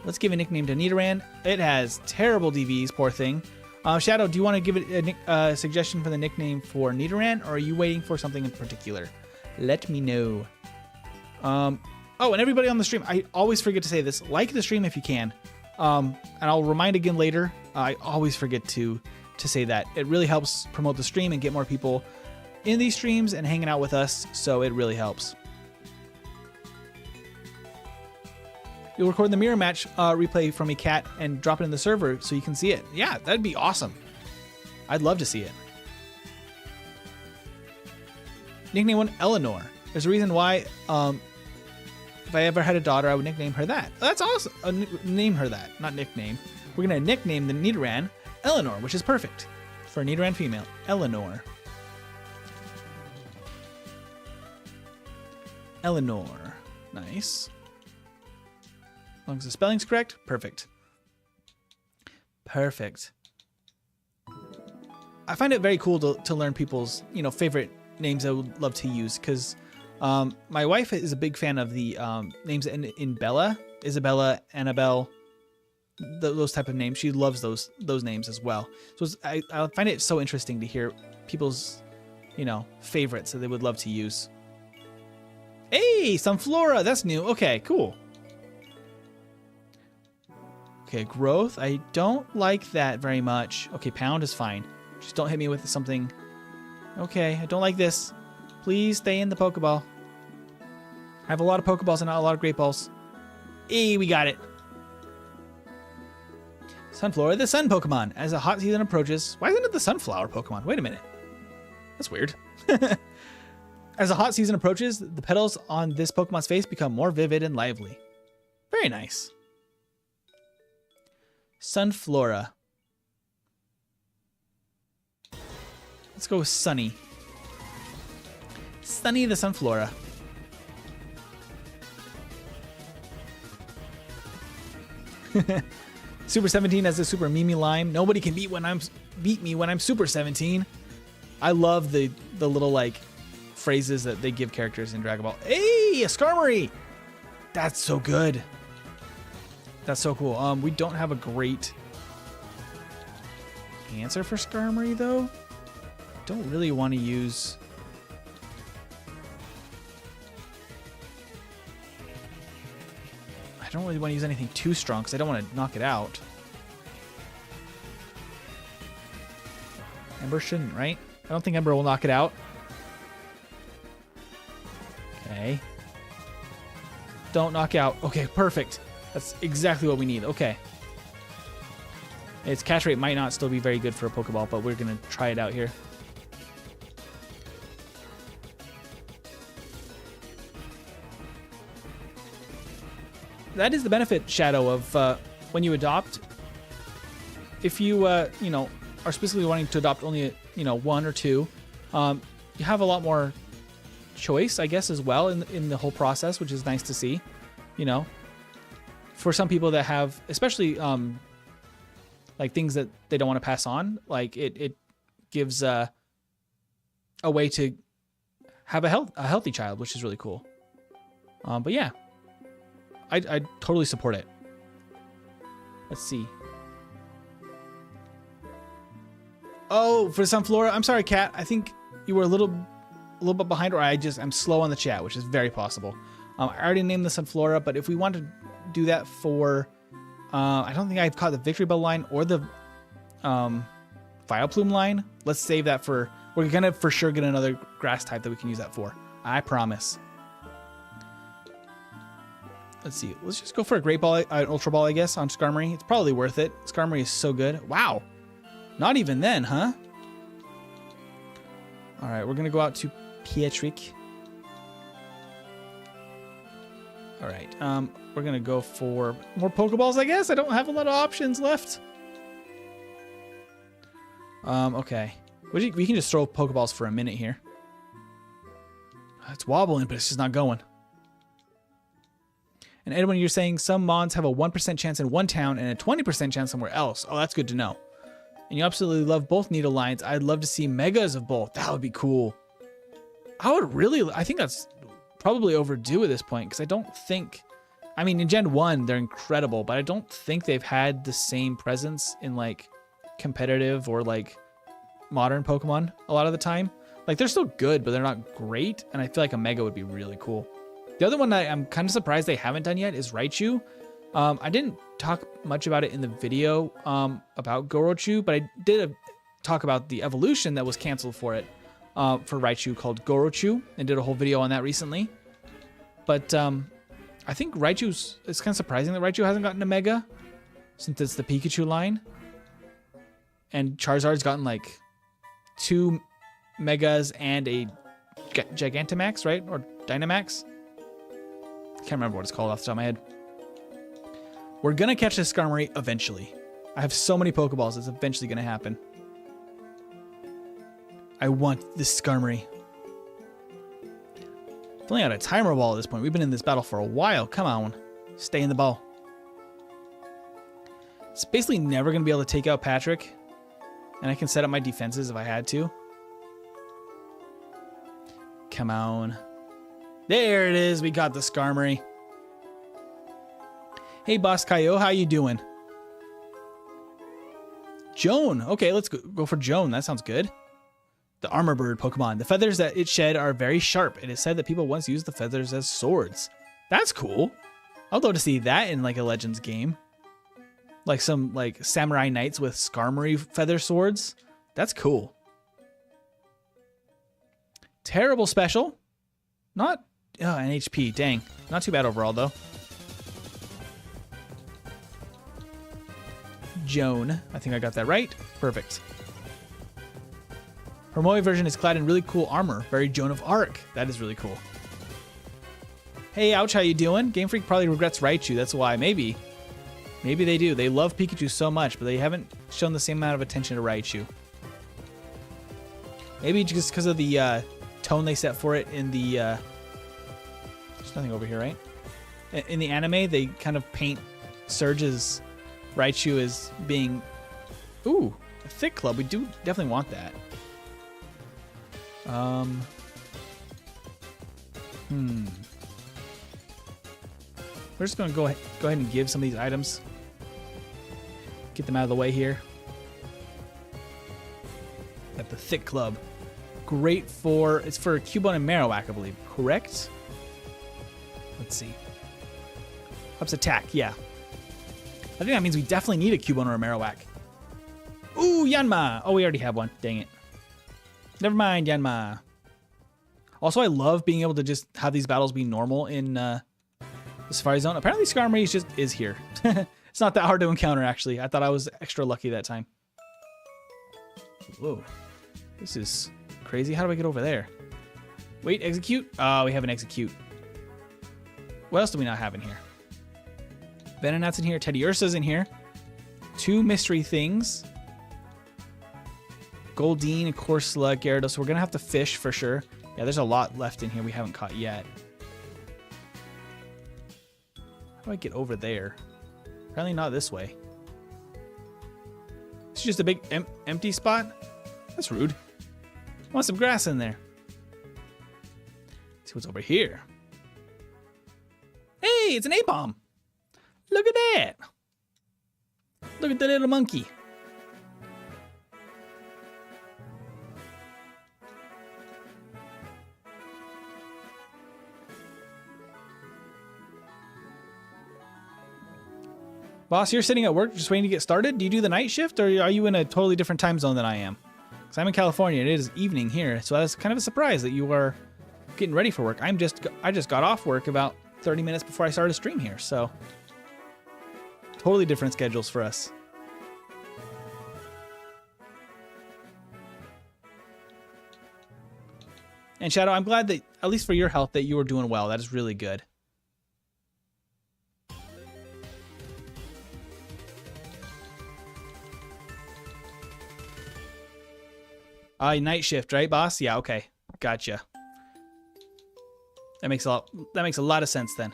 Let's give a nickname to Nidoran. It has terrible DVs, poor thing. Shadow, do you want to give it a suggestion for the nickname for Nidoran, or are you waiting for something in particular? Let me know. Oh, and everybody on the stream, I always forget to say this. Like the stream if you can. And I'll remind again later. I always forget to say that. It really helps promote the stream and get more people in these streams and hanging out with us, so it really helps. You'll record the mirror match replay from me, Cat, and drop it in the server so you can see it. Yeah, that'd be awesome. I'd love to see it. Nickname 1, Eleanor. There's a reason why if I ever had a daughter, I would nickname her that. That's awesome. Name her that, not nickname. We're going to nickname the Nidoran Eleanor, which is perfect for a Nidoran female. Eleanor. Eleanor. Nice. As long as the spelling's correct, perfect. Perfect. I find it very cool to learn people's, favorite names I would love to use, because my wife is a big fan of the names in Bella, Isabella, Annabelle, those type of names. She loves those names as well. So I find it so interesting to hear people's, favorites that they would love to use. Hey, Sunflora, that's new. Okay, cool. Okay, growth. I don't like that very much. Okay, pound is fine. Just don't hit me with something. Okay, I don't like this. Please stay in the Pokeball. I have a lot of Pokeballs and not a lot of Great Balls. Hey, we got it. Sunflora, the sun Pokemon. As the hot season approaches... Why isn't it the sunflower Pokemon? Wait a minute. That's weird. As the hot season approaches, the petals on this Pokemon's face become more vivid and lively. Very nice. Sunflora. Let's go with Sunny. Sunny the Sunflora. Super 17 as a Super Mimi Lime. Nobody can beat me when I'm Super 17. I love the little phrases that they give characters in Dragon Ball. Hey, a Skarmory! That's so good. That's so cool. We don't have a great answer for Skarmory, though. Don't really want to use... I don't really want to use anything too strong because I don't want to knock it out. Ember shouldn't, right? I don't think Ember will knock it out. Okay. Don't knock out. Okay, perfect. That's exactly what we need. Okay. Its catch rate might not still be very good for a Pokeball, but we're going to try it out here. That is the benefit, Shadow, of when you adopt. If you, you know, are specifically wanting to adopt only, you know, 1 or 2, you have a lot more choice, I guess, as well in the whole process, which is nice to see. You know, for some people that have, especially like things that they don't want to pass on, like it gives a way to have a healthy child, which is really cool. But yeah, I totally support it. Let's see. Oh, for Sunflora, I'm sorry, Kat. I think you were a little bit behind, or I'm slow on the chat, which is very possible. I already named the Sunflora, but if we want to do that for, I don't think I've caught the Victory Bell line or the Vileplume line. Let's save that for, we're gonna for sure get another grass type that we can use that for. I promise. Let's see. Let's just go for a Great Ball, Ultra Ball, I guess, on Skarmory. It's probably worth it. Skarmory is so good. Wow. Not even then, huh? All right, we're gonna go out to Pietrick. All right, we're gonna go for more Pokeballs, I guess. I don't have a lot of options left. Okay. We can just throw Pokeballs for a minute here. It's wobbling, but it's just not going. And Edwin, you're saying some mons have a 1% chance in one town and a 20% chance somewhere else. Oh, that's good to know. And you absolutely love both Needle lines. I'd love to see megas of both. That would be cool. I think that's probably overdue at this point, because I don't think, I mean, in Gen 1, they're incredible, but I don't think they've had the same presence in like competitive or like modern Pokemon a lot of the time. Like, they're still good, but they're not great. And I feel like a mega would be really cool. The other one that I'm kind of surprised they haven't done yet is Raichu. I didn't talk much about it in the video about Gorochu, but I did talk about the evolution that was canceled for it, for Raichu, called Gorochu, and did a whole video on that recently. But I think it's kind of surprising that Raichu hasn't gotten a Mega, since it's the Pikachu line. And Charizard's gotten like 2 Megas and a Gigantamax, right? Or Dynamax? Can't remember what it's called off the top of my head. We're gonna catch this Skarmory eventually. I have so many Pokeballs, it's eventually gonna happen. I want this Skarmory. Filling out a timer ball at this point. We've been in this battle for a while. Come on. Stay in the ball. It's basically never gonna be able to take out Patrick. And I can set up my defenses if I had to. Come on. There it is. We got the Skarmory. Hey, Boss Kaio, how you doing? Joan. Okay, let's go for Joan. That sounds good. The Armor Bird Pokemon. The feathers that it shed are very sharp. It is said that people once used the feathers as swords. That's cool. I'd love to see that in like a Legends game. Like some like samurai knights with Skarmory feather swords. That's cool. Terrible special. Not an HP. Dang. Not too bad overall though. Joan. I think I got that right. Perfect. Her Moe version is clad in really cool armor. Very Joan of Arc. That is really cool. Hey, Ouch, how you doing? Game Freak probably regrets Raichu. That's why. Maybe. Maybe they do. They love Pikachu so much, but they haven't shown the same amount of attention to Raichu. Maybe just because of the tone they set for it in the... there's nothing over here, right? In the anime, they kind of paint Surge's Raichu as being... Ooh, a thick club. We do definitely want that. we're just gonna go ahead and give some of these items. Get them out of the way here. Got the Thick Club. Great for, it's for Cubone and Marowak, I believe. Correct? Let's see. Ups attack, yeah. I think that means we definitely need a Cubone or a Marowak. Ooh, Yanma! Oh, we already have one. Dang it. Never mind, Yanma. Also, I love being able to just have these battles be normal in the Safari Zone. Apparently, Skarmory just is here. It's not that hard to encounter, actually. I thought I was extra lucky that time. Whoa. This is crazy. How do I get over there? Wait, execute? Oh, we have an execute. What else do we not have in here? Venonat's in here. Teddy Ursa's in here. 2 mystery things. Goldeen, Corsola, Gyarados. So we're going to have to fish for sure. Yeah, there's a lot left in here we haven't caught yet. How do I get over there? Apparently not this way. It's just a big empty spot? That's rude. I want some grass in there. Let's see what's over here. Hey, it's an Ep5. Look at that. Look at the little monkey. Boss, you're sitting at work just waiting to get started? Do you do the night shift, or are you in a totally different time zone than I am? Because I'm in California and it is evening here, so that's kind of a surprise that you are getting ready for work. I just got off work about 30 minutes before I started a stream here, so totally different schedules for us. And Shadow, I'm glad that, at least for your health, that you are doing well. That is really good. Night shift, right, boss? Yeah, okay. Gotcha. That makes a lot of sense then.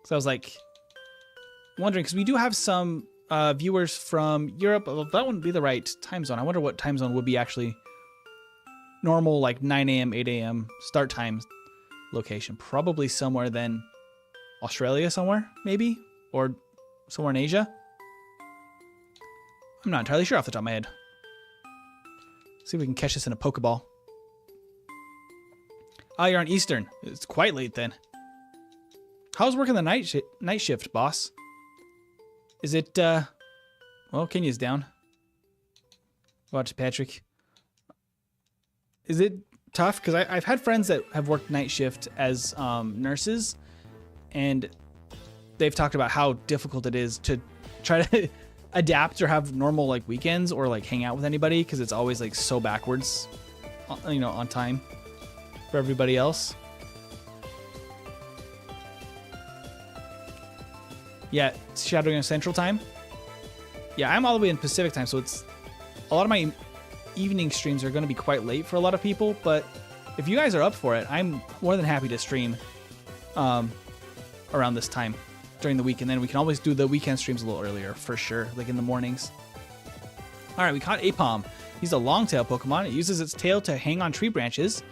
So I was like wondering, because we do have some viewers from Europe. Well, that wouldn't be the right time zone. I wonder what time zone would be actually normal, like 9 a.m., 8 a.m. start time location. Probably somewhere then Australia somewhere, maybe? Or somewhere in Asia? I'm not entirely sure off the top of my head. See if we can catch this in a Pokeball. Oh, you're on Eastern. It's quite late then. How's working the night shift, boss? Is it, well, Kenya's down. Watch Patrick. Is it tough? Because I've had friends that have worked night shift as nurses, and they've talked about how difficult it is to try to adapt or have normal like weekends or like hang out with anybody, because it's always like so backwards, you know, on time for everybody else. Yeah, it's shadowing on Central Time. Yeah, I'm all the way in Pacific Time, so it's a lot of my evening streams are going to be quite late for a lot of people, but if you guys are up for it, I'm more than happy to stream around this time during the week, and then we can always do the weekend streams a little earlier for sure, like in the mornings. All right, we caught Ep5. He's a long-tail Pokemon. It uses its tail to hang on tree branches.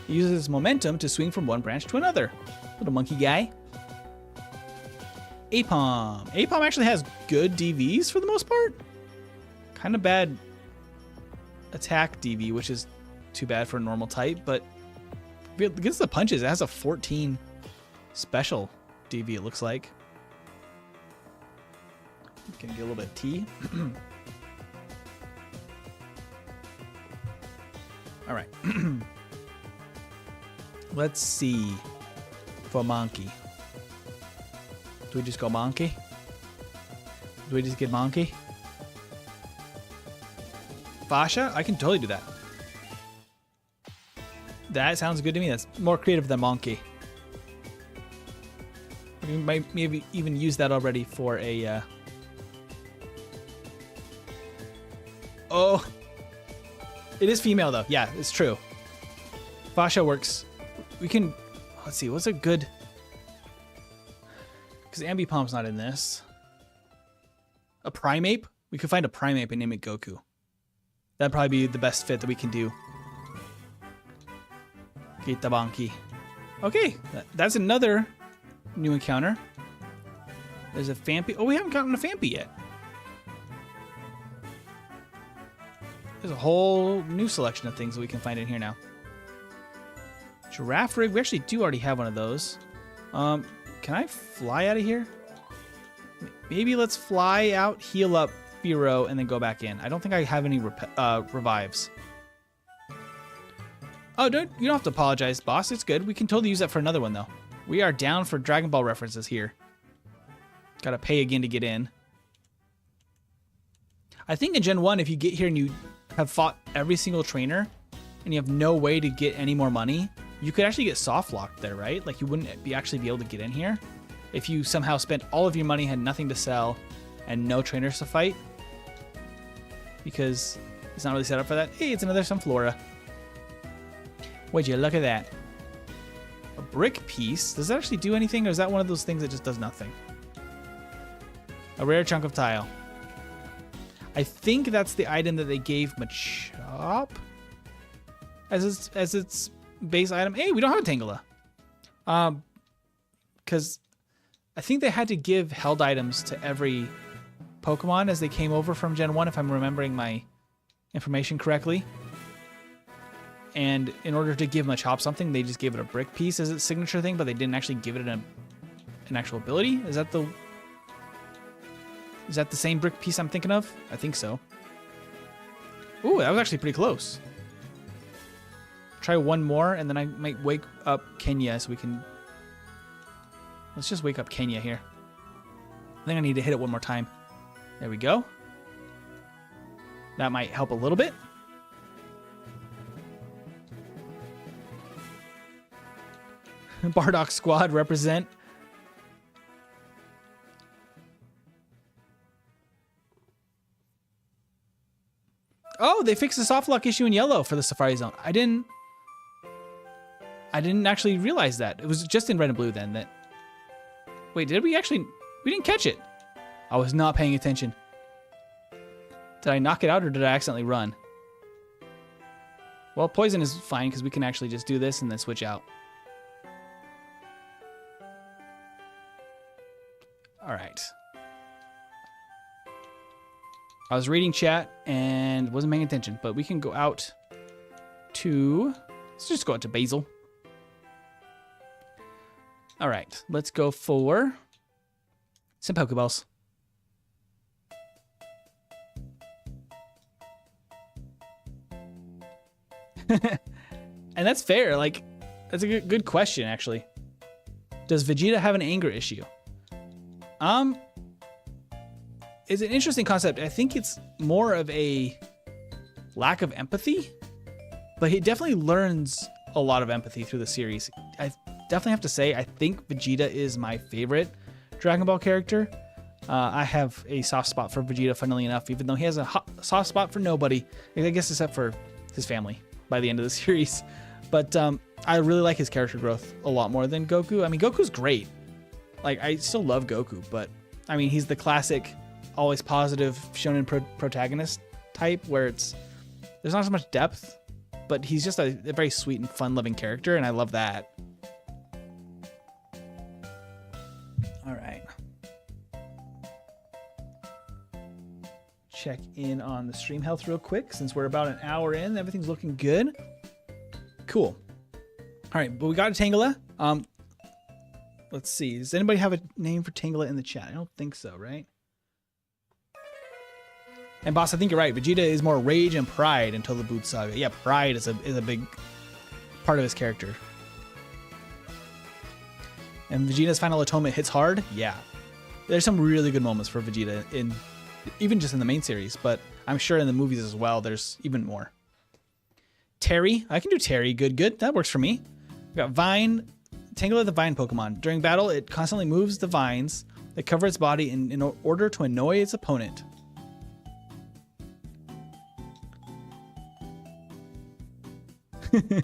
It uses its momentum to swing from one branch to another. Little monkey guy. Ep5. Ep5 actually has good DVs for the most part. Kind of bad attack DV, which is too bad for a normal type, but against the punches, it has a 14 special DV, it looks like. Can get a little bit of tea. All right. Let's see for Monkey. Do we just go Monkey? Do we just get Monkey? Fasha? I can totally do that. That sounds good to me. That's more creative than Monkey. We might maybe even use that already for a... Oh, it is female though. Yeah, it's true. Fasha works. We can, let's see, what's a good, because Ambipomp's not in this. A Primeape? We could find a Primeape and name it Goku. That'd probably be the best fit that we can do. Gitabanki. Okay, that's another new encounter. There's a Fampi. Oh, we haven't gotten a Fampi yet. There's a whole new selection of things that we can find in here now. Giraffe rig. We actually do already have one of those. Can I fly out of here? Maybe let's fly out, heal up, Firo, and then go back in. I don't think I have any revives. Oh, dude, you don't have to apologize, boss. It's good. We can totally use that for another one, though. We are down for Dragon Ball references here. Gotta pay again to get in. I think in Gen 1, if you get here and you have fought every single trainer and you have no way to get any more money, you could actually get soft locked there, right? Like you wouldn't actually be able to get in here if you somehow spent all of your money, had nothing to sell, and no trainers to fight. Because it's not really set up for that. Hey, it's another Sunflora. Would you look at that? A brick piece. Does that actually do anything, or is that one of those things that just does nothing? A rare chunk of tile. I think that's the item that they gave Machop as its base item. Hey, we don't have a Tangela. Because I think they had to give held items to every Pokemon as they came over from Gen 1, if I'm remembering my information correctly. And in order to give Machop something, they just gave it a brick piece as its signature thing, but they didn't actually give it an actual ability. Is that the same brick piece I'm thinking of? I think so. Ooh, that was actually pretty close. Try one more, and then I might wake up Kenya so we can... Let's just wake up Kenya here. I think I need to hit it one more time. There we go. That might help a little bit. Bardock squad represent. Oh, they fixed the soft lock issue in yellow for the Safari Zone. I didn't actually realize that. It was just in red and blue then that... Wait, did we actually... We didn't catch it. I was not paying attention. Did I knock it out or did I accidentally run? Well, poison is fine because we can actually just do this and then switch out. All right. I was reading chat and wasn't paying attention, but we can go out to... Let's just go out to Basil. All right, let's go for some Pokeballs. And that's fair. Like, that's a good question, actually. Does Vegeta have an anger issue? It's an interesting concept. I think it's more of a lack of empathy, but he definitely learns a lot of empathy through the series. I definitely have to say, I think Vegeta is my favorite Dragon Ball character. I have a soft spot for Vegeta, funnily enough, even though he has a soft spot for nobody, I guess except for his family by the end of the series. But I really like his character growth a lot more than Goku. I mean, Goku's great. Like, I still love Goku, but I mean, he's the classic, always positive shonen protagonist type where there's not so much depth, but he's just a very sweet and fun-loving character, and I love that. All right. Check in on the stream health real quick since we're about an hour in. Everything's looking good. Cool. All right, but we got a Tangela. Let's see. Does anybody have a name for Tangela in the chat? I don't think so, right? And boss, I think you're right. Vegeta is more rage and pride until the Boot Saga. Yeah, pride is a big part of his character. And Vegeta's final atonement hits hard. Yeah, there's some really good moments for Vegeta even just in the main series, but I'm sure in the movies as well. There's even more. Terry, I can do Terry. Good. That works for me. We got Vine. Tangela the Vine Pokemon. During battle, it constantly moves the vines that cover its body in order to annoy its opponent. It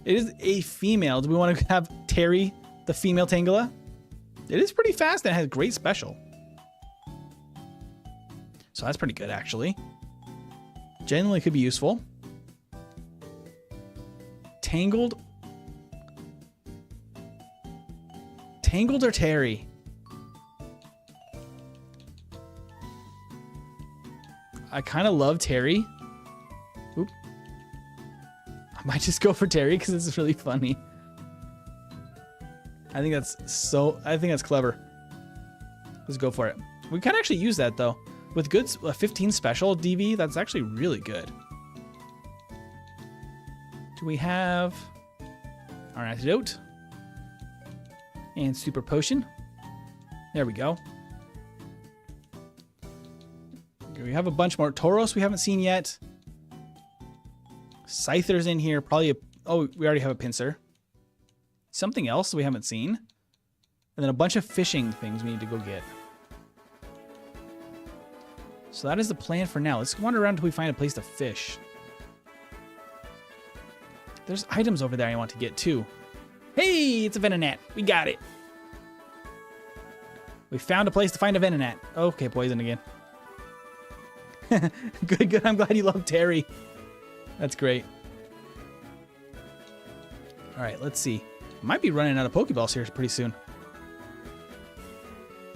is a female. Do we want to have Terry, the female Tangela? It is pretty fast and it has great special. So that's pretty good, actually. Genuinely could be useful. Tangled or Terry? I kind of love Terry. Oop. I might just go for Terry because it's really funny. I think that's clever. Let's go for it. We can actually use that though. With good 15 special DV, that's actually really good. Do we have our antidote? And super potion. There we go. We have a bunch more. Tauros we haven't seen yet. Scyther's in here. Probably oh, we already have a pincer. Something else we haven't seen. And then a bunch of fishing things we need to go get. So that is the plan for now. Let's wander around until we find a place to fish. There's items over there I want to get too. Hey, it's a Venonat. We got it. We found a place to find a Venonat. Okay, poison again. Good. I'm glad you love Terry. That's great. All right, let's see. Might be running out of Pokeballs here pretty soon.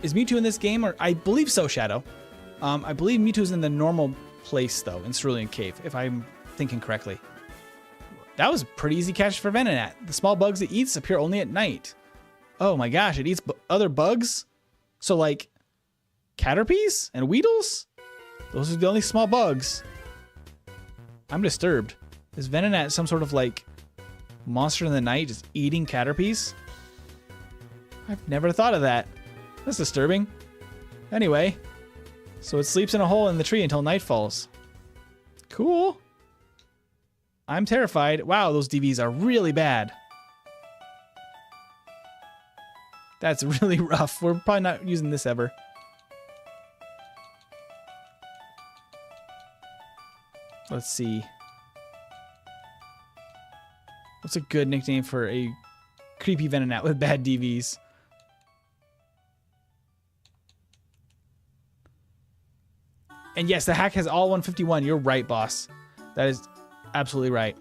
Is Mewtwo in this game? Or I believe so, Shadow. I believe Mewtwo's in the normal place, though, in Cerulean Cave, if I'm thinking correctly. That was a pretty easy catch for Venonat. The small bugs it eats appear only at night. Oh my gosh, it eats other bugs? So, like, Caterpies and Weedles? Those are the only small bugs. I'm disturbed. Is Venonat some sort of, like, monster in the night just eating Caterpies? I've never thought of that. That's disturbing. Anyway, so it sleeps in a hole in the tree until night falls. Cool. I'm terrified. Wow, those DVs are really bad. That's really rough. We're probably not using this ever. Let's see. What's a good nickname for a creepy Venonat with bad DVs? And yes, the hack has all 151. You're right, boss. That is absolutely right.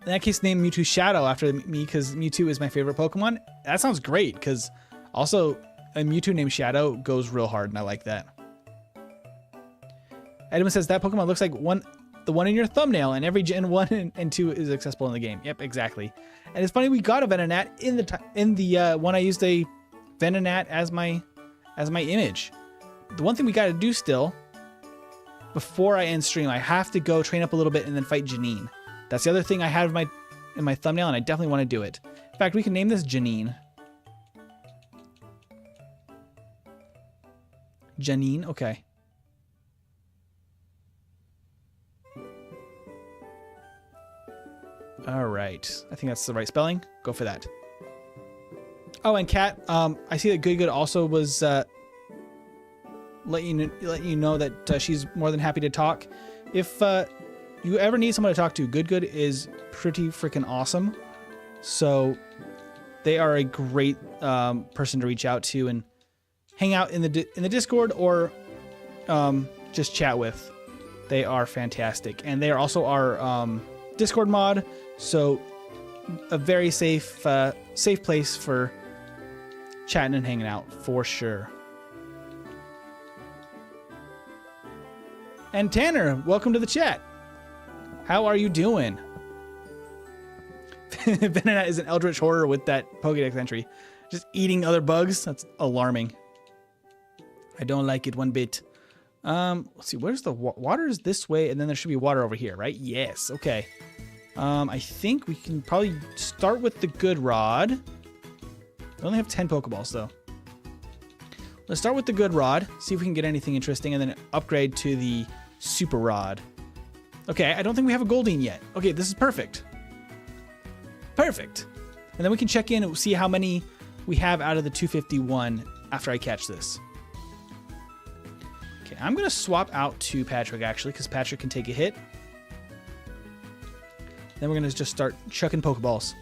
In that case, name Mewtwo Shadow after me because Mewtwo is my favorite Pokemon. That sounds great because also a Mewtwo named Shadow goes real hard and I like that. Edmund says that Pokemon looks like the one in your thumbnail, and every Gen 1 and 2 is accessible in the game. Yep, exactly. And it's funny we got a Venonat in the one I used a Venonat as my image. The one thing we got to do still before I end stream, I have to go train up a little bit and then fight Janine. That's the other thing I have in my thumbnail, and I definitely want to do it. In fact, we can name this Janine. Janine, okay. All right, I think that's the right spelling. Go for that. Oh, and Kat, I see that Good also was let you know that she's more than happy to talk. If you ever need someone to talk to, Good is pretty freaking awesome. So they are a great person to reach out to and hang out in the Discord or just chat with. They are fantastic, and they are also our Discord mod. So a very safe place for chatting and hanging out for sure. And Tanner, welcome to the chat. How are you doing? Venonat is an eldritch horror with that Pokédex entry. Just eating other bugs? That's alarming. I don't like it one bit. Let's see, where's the water? Is this way, and then there should be water over here, right? Yes, okay. I think we can probably start with the good rod. We only have 10 Pokeballs, though. Let's start with the good rod, see if we can get anything interesting, and then upgrade to the super rod. Okay, I don't think we have a Goldeen yet. Okay, this is perfect. Perfect. And then we can check in and see how many we have out of the 251 after I catch this. Okay, I'm going to swap out to Patrick, actually, because Patrick can take a hit. Then we're going to just start chucking Pokeballs.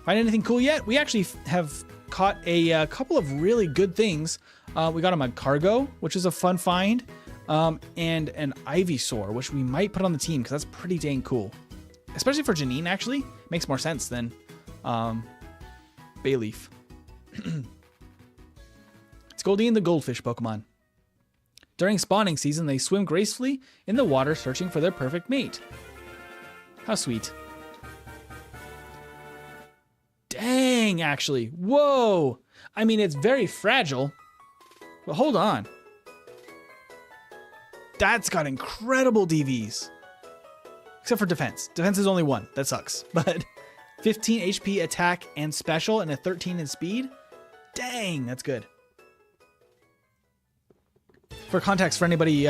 Find anything cool yet? We actually have caught a couple of really good things. We got a Magcargo, which is a fun find, and an Ivysaur, which we might put on the team because that's pretty dang cool. Especially for Janine, actually. Makes more sense than Bayleaf. It's Goldeen the goldfish Pokemon. During spawning season, they swim gracefully in the water searching for their perfect mate. How sweet. Dang, actually. Whoa! I mean, it's very fragile. But hold on. That's got incredible DVs. Except for defense. Defense is only 1. That sucks. But 15 HP attack and special and a 13 in speed? Dang, that's good. For context, for anybody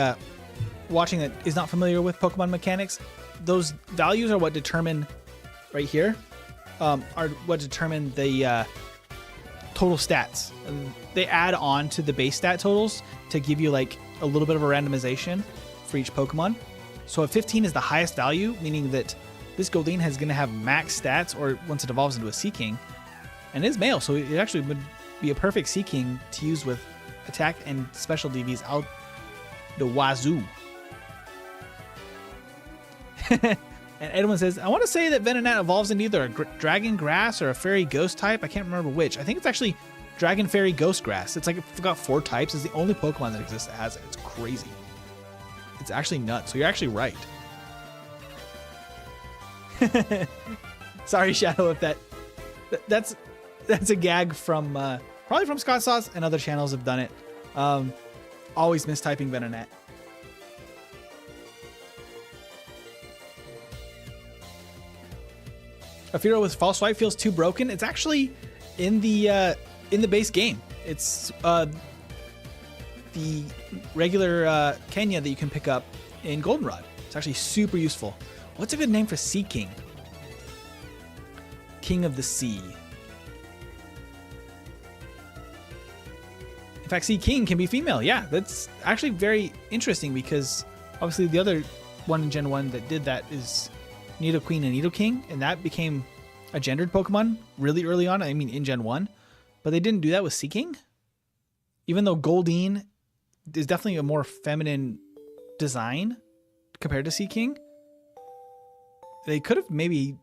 watching that is not familiar with Pokemon mechanics, those values are what determine, right here, are what determine the total stats. And they add on to the base stat totals to give you like a little bit of a randomization for each Pokemon. So if 15 is the highest value, meaning that this Goldeen is going to have max stats, or once it evolves into a Seaking, and it is male, so it actually would be a perfect Seaking to use with attack and special DVs out the wazoo. And Edwin says, I want to say that Venonat evolves into either a dragon grass or a fairy ghost type. I can't remember which. I think it's actually dragon fairy ghost grass. It's like it's got 4 types. It's the only Pokemon that exists that has it. It's crazy. It's actually nuts. So you're actually right. Sorry, Shadow, if that's a gag from probably from Scott Sauce, and other channels have done it. Always mistyping Venonat. A Fearow with false swipe feels too broken. It's actually in the base game. It's the regular Kenya that you can pick up in Goldenrod. It's actually super useful. What's a good name for Seaking? King of the Sea. In fact, Seaking can be female. Yeah, that's actually very interesting because obviously the other one in Gen 1 that did that is Nidoqueen and Nidoking, and that became a gendered Pokemon really early on. I mean, in Gen 1. But they didn't do that with Seaking. Even though Goldeen is definitely a more feminine design compared to Seaking. They could have maybe...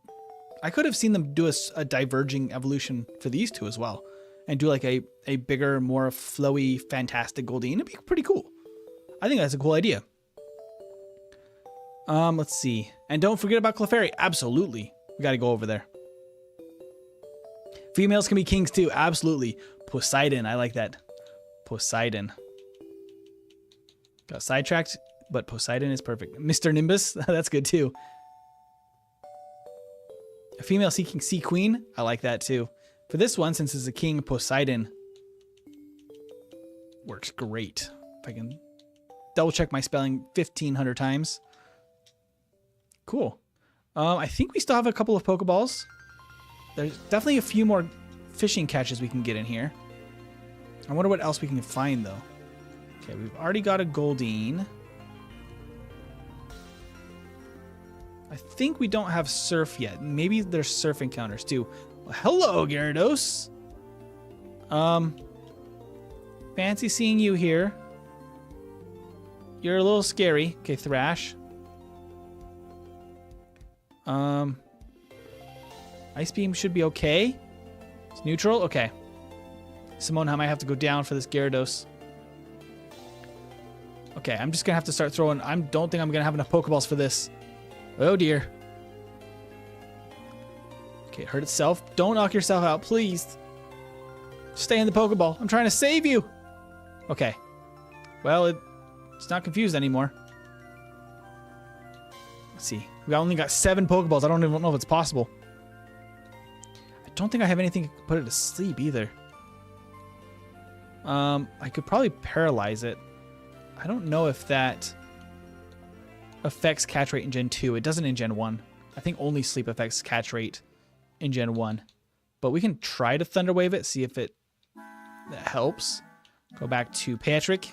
I could have seen them do a diverging evolution for these two as well. And do like a bigger, more flowy, fantastic Goldeen. It'd be pretty cool. I think that's a cool idea. Let's see. And don't forget about Clefairy. Absolutely. We got to go over there. Females can be kings too. Absolutely. Poseidon. I like that. Poseidon. Got sidetracked, but Poseidon is perfect. Mr. Nimbus. That's good too. A female seeking Sea Queen. I like that too. For this one, since it's a king, Poseidon works great. If I can double check my spelling 1,500 times. Cool. I think we still have a couple of Pokeballs. There's definitely a few more fishing catches we can get in here. I wonder what else we can find, though. Okay, we've already got a Goldeen. I think we don't have Surf yet. Maybe there's Surf encounters, too. Well, hello, Gyarados. Fancy seeing you here. You're a little scary. Okay, Thrash. Ice Beam should be okay. It's neutral. Okay. Simone, I might have to go down for this Gyarados. Okay, I'm just gonna have to start throwing. I don't think I'm gonna have enough Pokeballs for this. Oh dear. Okay, it hurt itself. Don't knock yourself out, please. Stay in the Pokeball. I'm trying to save you. Okay. Well, it's not confused anymore. Let's see. We only got 7 Pokeballs. I don't even know if it's possible. I don't think I have anything to put it to sleep either. I could probably paralyze it. I don't know if that affects catch rate in Gen 2. It doesn't in Gen 1. I think only sleep affects catch rate in Gen 1. But we can try to Thunder Wave it, see if that helps. Go back to Patrick.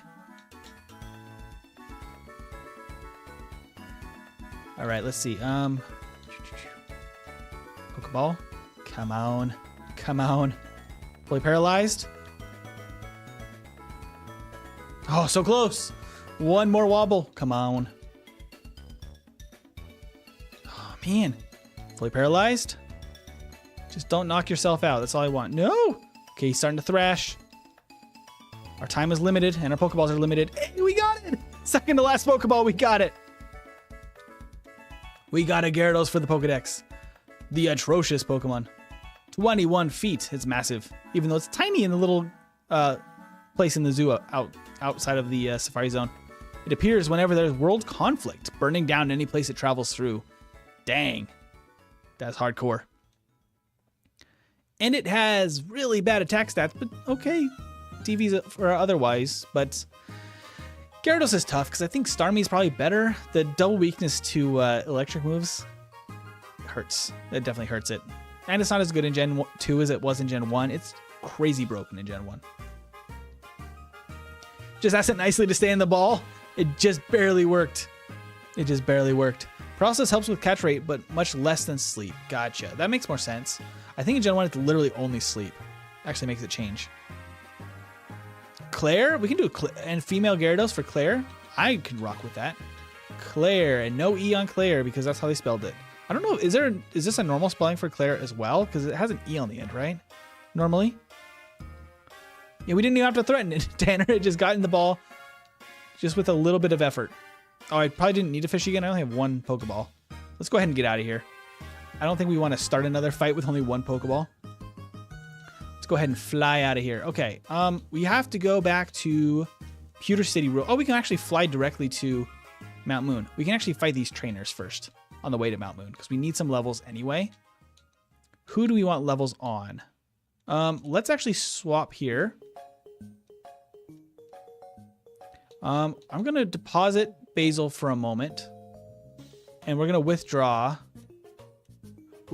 All right, let's see. Pokeball. Come on. Come on. Fully paralyzed. Oh, so close. One more wobble. Come on. Oh, man. Fully paralyzed. Just don't knock yourself out. That's all I want. No! Okay, he's starting to thrash. Our time is limited, and our Pokeballs are limited. Hey, we got it! Second to last Pokeball, we got it! We got a Gyarados for the Pokédex. The atrocious Pokemon. 21 feet. It's massive. Even though it's tiny in the little place in the zoo outside of the Safari Zone. It appears whenever there's world conflict, burning down any place it travels through. Dang. That's hardcore. And it has really bad attack stats, but okay. TV's for otherwise, but Gyarados is tough because I think Starmie is probably better. The double weakness to electric moves hurts. It definitely hurts it. And it's not as good in Gen 2 as it was in Gen 1. It's crazy broken in Gen 1. Just asked it nicely to stay in the ball. It just barely worked. It just barely worked. Paralysis helps with catch rate, but much less than sleep. Gotcha. That makes more sense. I think in Gen 1 it's literally only sleep. Actually makes it change. Claire? We can do and female Gyarados for Claire. I could rock with that. Claire, and no E on Claire because that's how they spelled it. I don't know, is this a normal spelling for Claire as well? Because it has an E on the end, right? Normally. Yeah, we didn't even have to threaten it. Tanner had just gotten the ball just with a little bit of effort. Oh, I probably didn't need to fish again. I only have one Pokeball. Let's go ahead and get out of here. I don't think we want to start another fight with only one Pokeball. Let's go ahead and fly out of here. Okay, we have to go back to Pewter City Road. Oh, we can actually fly directly to Mount Moon. We can actually fight these trainers first on the way to Mount Moon because we need some levels anyway. Who do we want levels on? Let's actually swap here. I'm going to deposit Basil for a moment. And we're going to withdraw.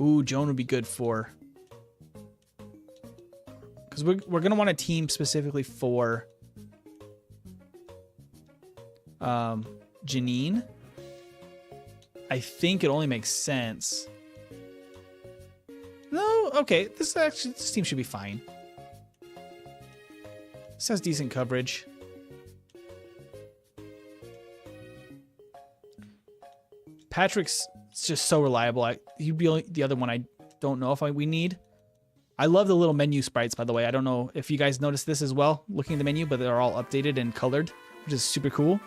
Ooh, Joan would be good for... Because we're going to want a team specifically for Janine. I think it only makes sense. No, okay. This team should be fine. This has decent coverage. Patrick's just so reliable. He'd be the other one I don't know if we need. I love the little menu sprites, by the way. I don't know if you guys noticed this as well, looking at the menu, but they're all updated and colored, which is super cool.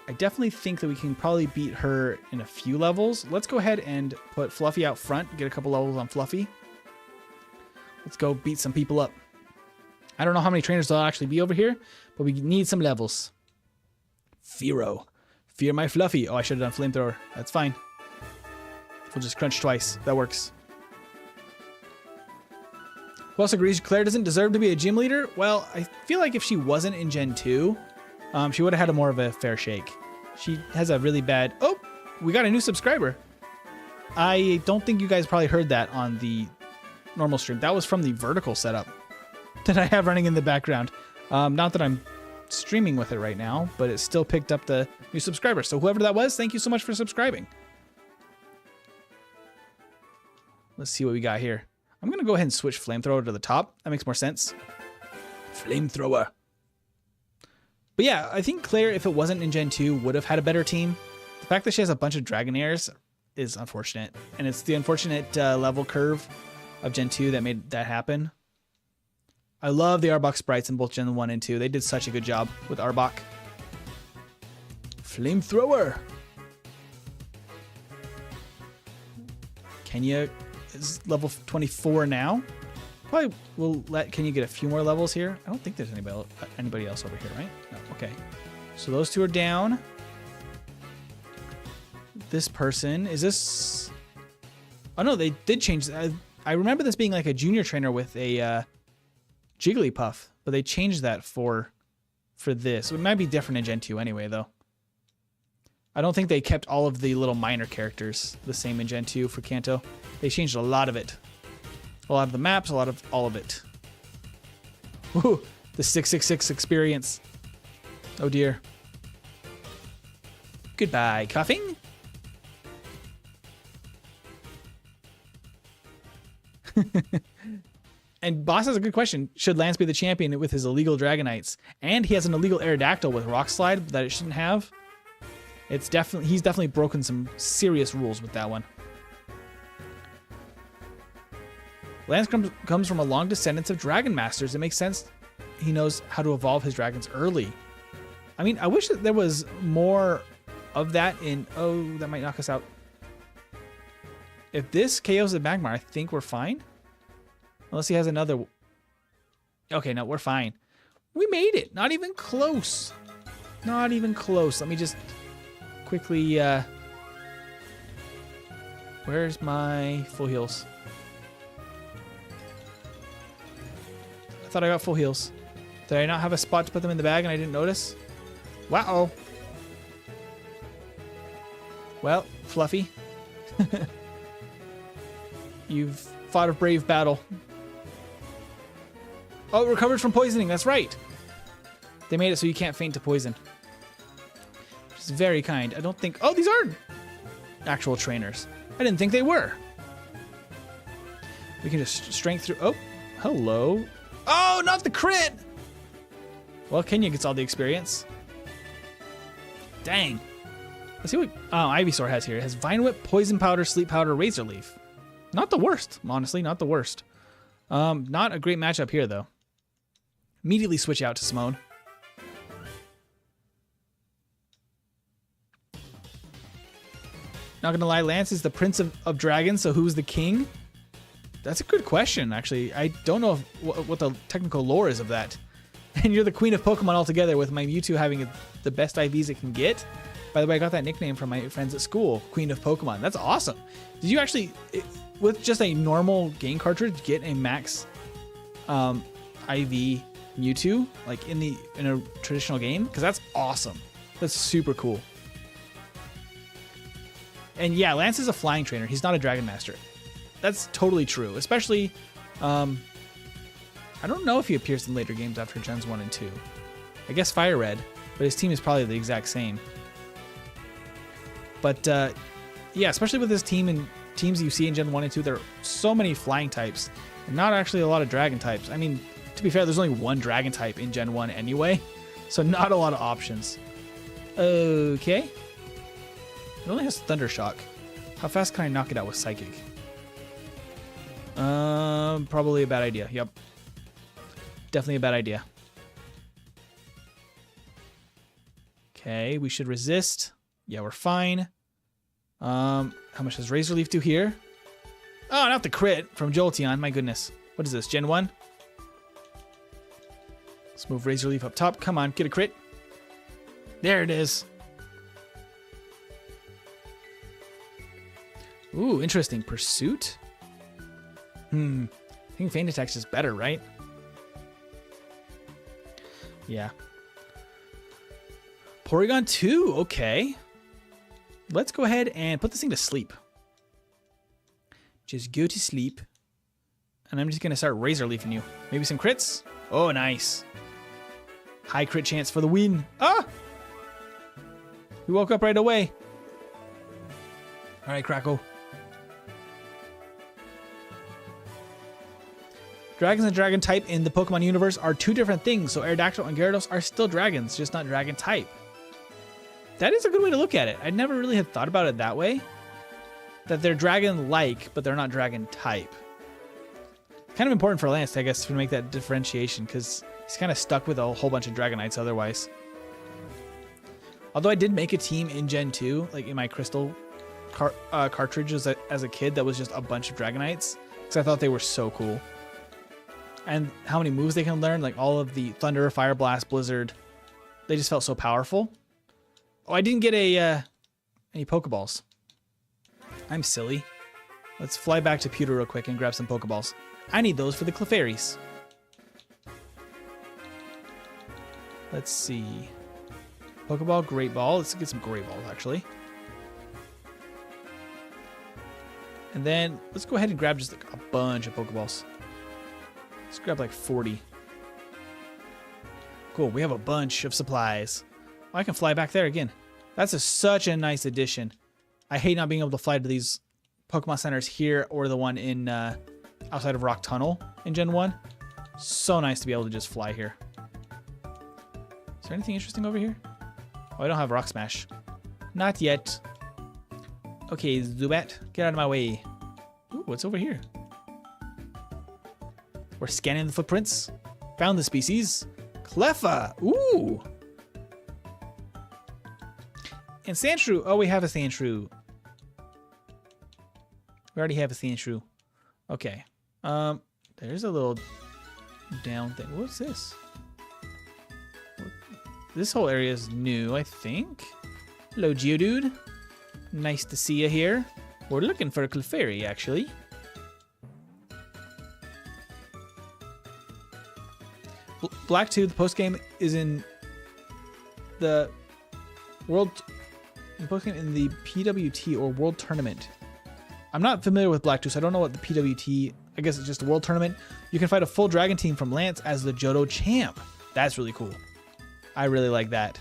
I definitely think that we can probably beat her in a few levels. Let's go ahead and put Fluffy out front, get a couple levels on Fluffy. Let's go beat some people up. I don't know how many trainers there'll actually be over here, but we need some levels. Fearow. Fear my Fluffy. Oh, I should have done Flamethrower. That's fine. We'll just crunch twice. That works. Who else agrees Claire doesn't deserve to be a gym leader? Well, I feel like if she wasn't in Gen 2, she would have had more of a fair shake. She has a really bad... Oh, we got a new subscriber. I don't think you guys probably heard that on the normal stream. That was from the vertical setup that I have running in the background. Not that I'm streaming with it right now, but it still picked up the new subscriber. So whoever that was, thank you so much for subscribing. Let's see what we got here. I'm going to go ahead and switch Flamethrower to the top. That makes more sense. Flamethrower. But yeah, I think Claire, if it wasn't in Gen 2, would have had a better team. The fact that she has a bunch of Dragonairs is unfortunate. And it's the unfortunate level curve of Gen 2 that made that happen. I love the Arbok sprites in both Gen 1 and 2. They did such a good job with Arbok. Flamethrower. Kenya is level 24 now. Probably will let Kenya get a few more levels here. I don't think there's anybody else over here, right? No. Okay. So those two are down. This person, is this... Oh no, they did change. I remember this being like a junior trainer with a Jigglypuff, but they changed that for this. It might be different in Gen 2 anyway, though. I don't think they kept all of the little minor characters the same in Gen 2 for Kanto. They changed a lot of it. A lot of the maps, a lot of all of it. Ooh, the 666 experience. Oh dear. Goodbye, coughing. And Boss has a good question. Should Lance be the champion with his illegal Dragonites? And he has an illegal Aerodactyl with Rock Slide that it shouldn't have. He's definitely broken some serious rules with that one. Lance comes from a long descendants of dragon masters. It makes sense he knows how to evolve his dragons early. I mean, I wish that there was more of that in... Oh, that might knock us out. If this KOs the Magmar, I think we're fine. Unless he has another... Okay, no, we're fine. We made it. Not even close. Not even close. Let me just quickly... Where's my full heals? I thought I got full heals. Did I not have a spot to put them in the bag and I didn't notice? Wow. Well, Fluffy. You've fought a brave battle. Oh, recovered from poisoning. That's right. They made it so you can't faint to poison. Which is very kind. I don't think... Oh, these are actual trainers. I didn't think they were. We can just strength through... Oh, hello. Oh, not the crit! Well, Kenya gets all the experience. Dang. Let's see what Ivysaur has here. It has Vine Whip, Poison Powder, Sleep Powder, Razor Leaf. Not the worst, honestly. Not the worst. Not a great matchup here, though. Immediately switch out to Simone. Not gonna lie, Lance is the Prince of Dragons, so who's the king? That's a good question, actually. I don't know what the technical lore is of that. And you're the Queen of Pokemon altogether, with my Mewtwo having the best IVs it can get. By the way, I got that nickname from my friends at school, Queen of Pokemon. That's awesome. Did you actually, with just a normal game cartridge, get a max IV Mewtwo, like in a traditional game? Because that's awesome. That's super cool. And yeah, Lance is a flying trainer. He's not a Dragon Master. That's totally true. Especially, I don't know if he appears in later games after Gens 1 and 2. I guess Fire Red, but his team is probably the exact same. But yeah, especially with this team and teams you see in Gen 1 and 2, there are so many flying types and not actually a lot of dragon types. I mean, to be fair, there's only one dragon type in Gen 1 anyway, so not a lot of options. Okay. It only has Thunder Shock. How fast can I knock it out with Psychic? Probably a bad idea. Yep. Definitely a bad idea. Okay, we should resist. Yeah, we're fine. How much does Razor Leaf do here? Oh, not the crit from Jolteon. My goodness. What is this, Gen 1? Let's move Razor Leaf up top. Come on, get a crit. There it is. Ooh, interesting. Pursuit? I think Feint Attack's just better, right? Yeah. Porygon 2, okay. Let's go ahead and put this thing to sleep. Just go to sleep. And I'm just going to start Razor Leafing you. Maybe some crits? Oh, nice. High crit chance for the win. Ah! We woke up right away. All right, Crackle. Dragons and dragon type in the Pokemon universe are two different things, so Aerodactyl and Gyarados are still dragons, just not dragon type. That is a good way to look at it. I never really had thought about it that way. That they're dragon-like, but they're not dragon type. Kind of important for Lance, I guess, to make that differentiation, because he's kind of stuck with a whole bunch of Dragonites otherwise. Although I did make a team in Gen 2, like in my Crystal cartridges as a kid, that was just a bunch of Dragonites, because I thought they were so cool. And how many moves they can learn, like all of the Thunder, Fire Blast, Blizzard, they just felt so powerful. Oh, I didn't get any Pokeballs. I'm silly. Let's fly back to Pewter real quick and grab some Pokeballs. I need those for the Clefairies. Let's see. Pokeball, Great Ball. Let's get some Great Balls, actually. And then let's go ahead and grab just like a bunch of Pokeballs. Let's grab like 40. Cool, we have a bunch of supplies. Oh, I can fly back there again. That's such a nice addition. I hate not being able to fly to these Pokemon centers here or the one in outside of Rock Tunnel in Gen 1. So nice to be able to just fly here. Is there anything interesting over here? Oh, I don't have Rock Smash. Not yet. Okay, Zubat, get out of my way. Ooh, what's over here? We're scanning the footprints. Found the species. Cleffa. Ooh. And Sandshrew. Oh, we have a Sandshrew. We already have a Sandshrew. Okay. There's a little down thing. What's this? This whole area is new, I think. Hello, Geodude. Nice to see you here. We're looking for a Clefairy, actually. Black 2, the post-game is in the World... The post-game in the PWT or World Tournament. I'm not familiar with Black 2, so I don't know what the PWT... I guess it's just a World Tournament. You can fight a full Dragon team from Lance as the Johto champ. That's really cool. I really like that.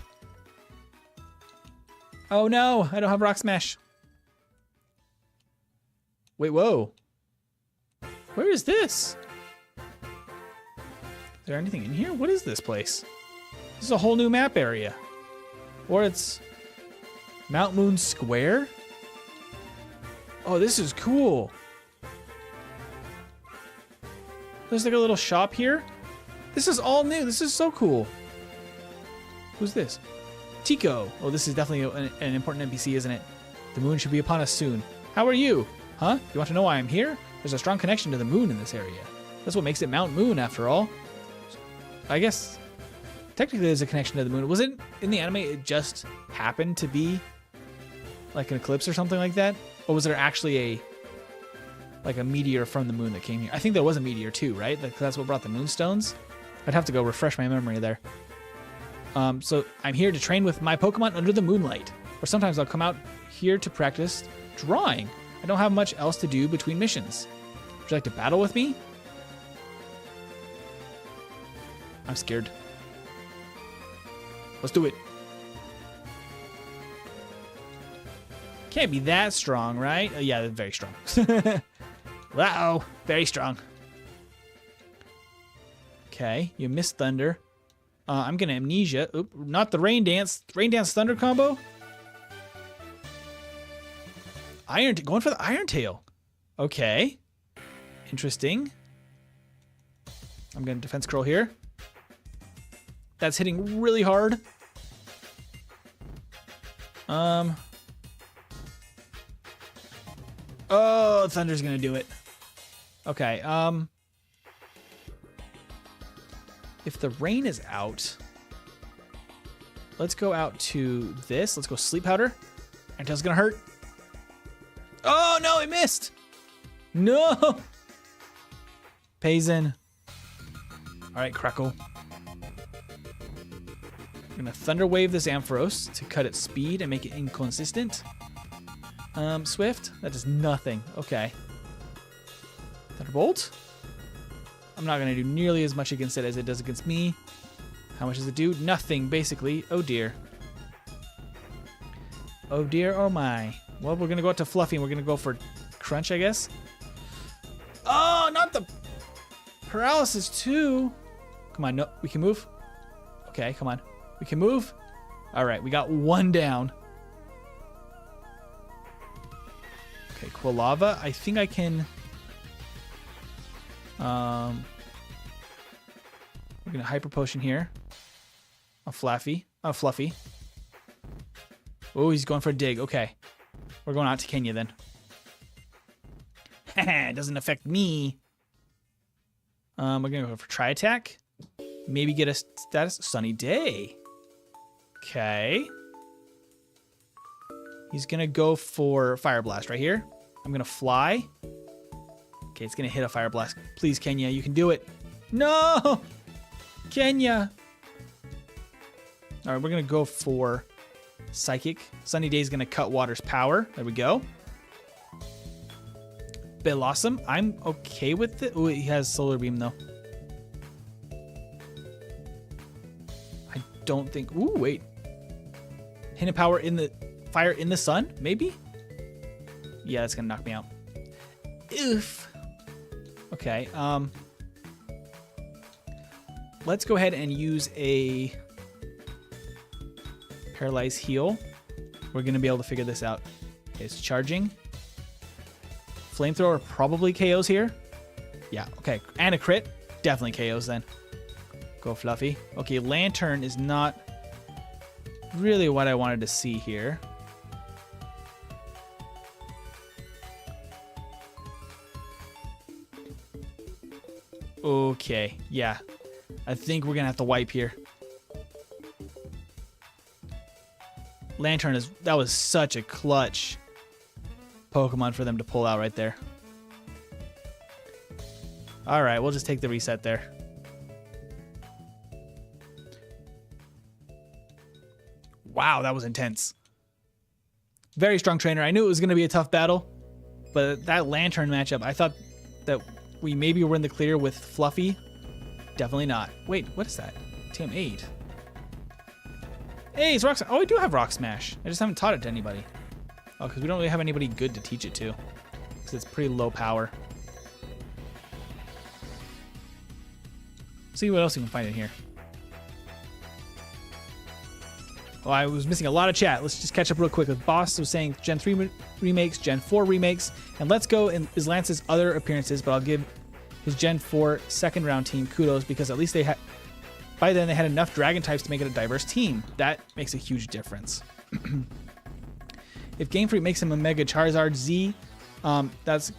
Oh no, I don't have Rock Smash. Wait, whoa. Where is this? Is there anything in here? What is this place? This is a whole new map area. Or it's Mount Moon Square? Oh, this is cool. There's like a little shop here. This is all new. This is so cool. Who's this? Tico. Oh, this is definitely an important NPC, isn't it? The moon should be upon us soon. How are you? Huh? You want to know why I'm here? There's a strong connection to the moon in this area. That's what makes it Mount Moon, after all. I guess technically there's a connection to the moon. Was it in the anime it just happened to be like an eclipse or something like that? Or was there actually a meteor from the moon that came here? I think there was a meteor too, right? That's what brought the moonstones. I'd have to go refresh my memory there. So I'm here to train with my Pokemon under the moonlight. Or sometimes I'll come out here to practice drawing. I don't have much else to do between missions. Would you like to battle with me? I'm scared. Let's do it. Can't be that strong, right? Oh, yeah, very strong. Wow, very strong. Okay, you missed Thunder. I'm gonna Amnesia. Oop, not the Rain Dance. Rain Dance Thunder combo. Going for the Iron Tail. Okay. Interesting. I'm gonna Defense Curl here. That's hitting really hard. Oh, Thunder's gonna do it. Okay, if the rain is out, let's go out to this. Let's go Sleep Powder. Iron Tail's gonna hurt. Oh no, it missed! No! Payson. Alright, Crackle. I'm gonna Thunder Wave this Ampharos to cut its speed and make it inconsistent. Swift? That does nothing. Okay. Thunderbolt? I'm not gonna do nearly as much against it as it does against me. How much does it do? Nothing, basically. Oh dear. Oh dear, oh my. Well, we're gonna go out to Fluffy and we're gonna go for Crunch, I guess. Oh, not the Paralysis too. Come on, no, we can move. Okay, come on. We can move. All right, we got one down. Okay, Quilava. I think I can. We're gonna Hyper Potion here. A Fluffy. Oh, he's going for a dig. Okay, we're going out to Kenya then. It doesn't affect me. We're gonna go for Tri Attack. Maybe get a status. Sunny Day. Okay. He's gonna go for Fire Blast right here. I'm gonna fly. Okay, it's gonna hit a Fire Blast. Please, Kenya, you can do it. No! Kenya! Alright, we're gonna go for Psychic. Sunny Day's gonna cut Water's power. There we go. Bellossom, I'm okay with it. Oh, he has Solar Beam though. I don't think. Ooh, wait. Hidden Power in the Fire in the Sun, maybe? Yeah, that's gonna knock me out. Oof. Okay, let's go ahead and use a Paralyze Heal. We're gonna be able to figure this out. Okay, it's charging. Flamethrower probably KOs here. Yeah, okay, and a crit. definitely KOs then. Go Fluffy. Okay, Lantern is not really what I wanted to see here. Okay, yeah. I think we're gonna have to wipe here. Lantern that was such a clutch Pokemon for them to pull out right there. Alright, we'll just take the reset there. Wow, that was intense. Very strong trainer. I knew it was going to be a tough battle, but that Lantern matchup, I thought that we maybe were in the clear with Fluffy. Definitely not. Wait, what is that? TM8. Hey, it's Rock Smash. Oh, I do have Rock Smash. I just haven't taught it to anybody. Oh, because we don't really have anybody good to teach it to. Because it's pretty low power. See what else you can find in here. Oh, I was missing a lot of chat. Let's just catch up real quick. The boss was saying Gen 3 remakes, Gen 4 remakes, and Let's Go is Lance's other appearances, but I'll give his Gen 4 second round team kudos because at least they had, by then they had enough dragon types to make it a diverse team. That makes a huge difference. If Game Freak makes him a Mega Charizard Z, that's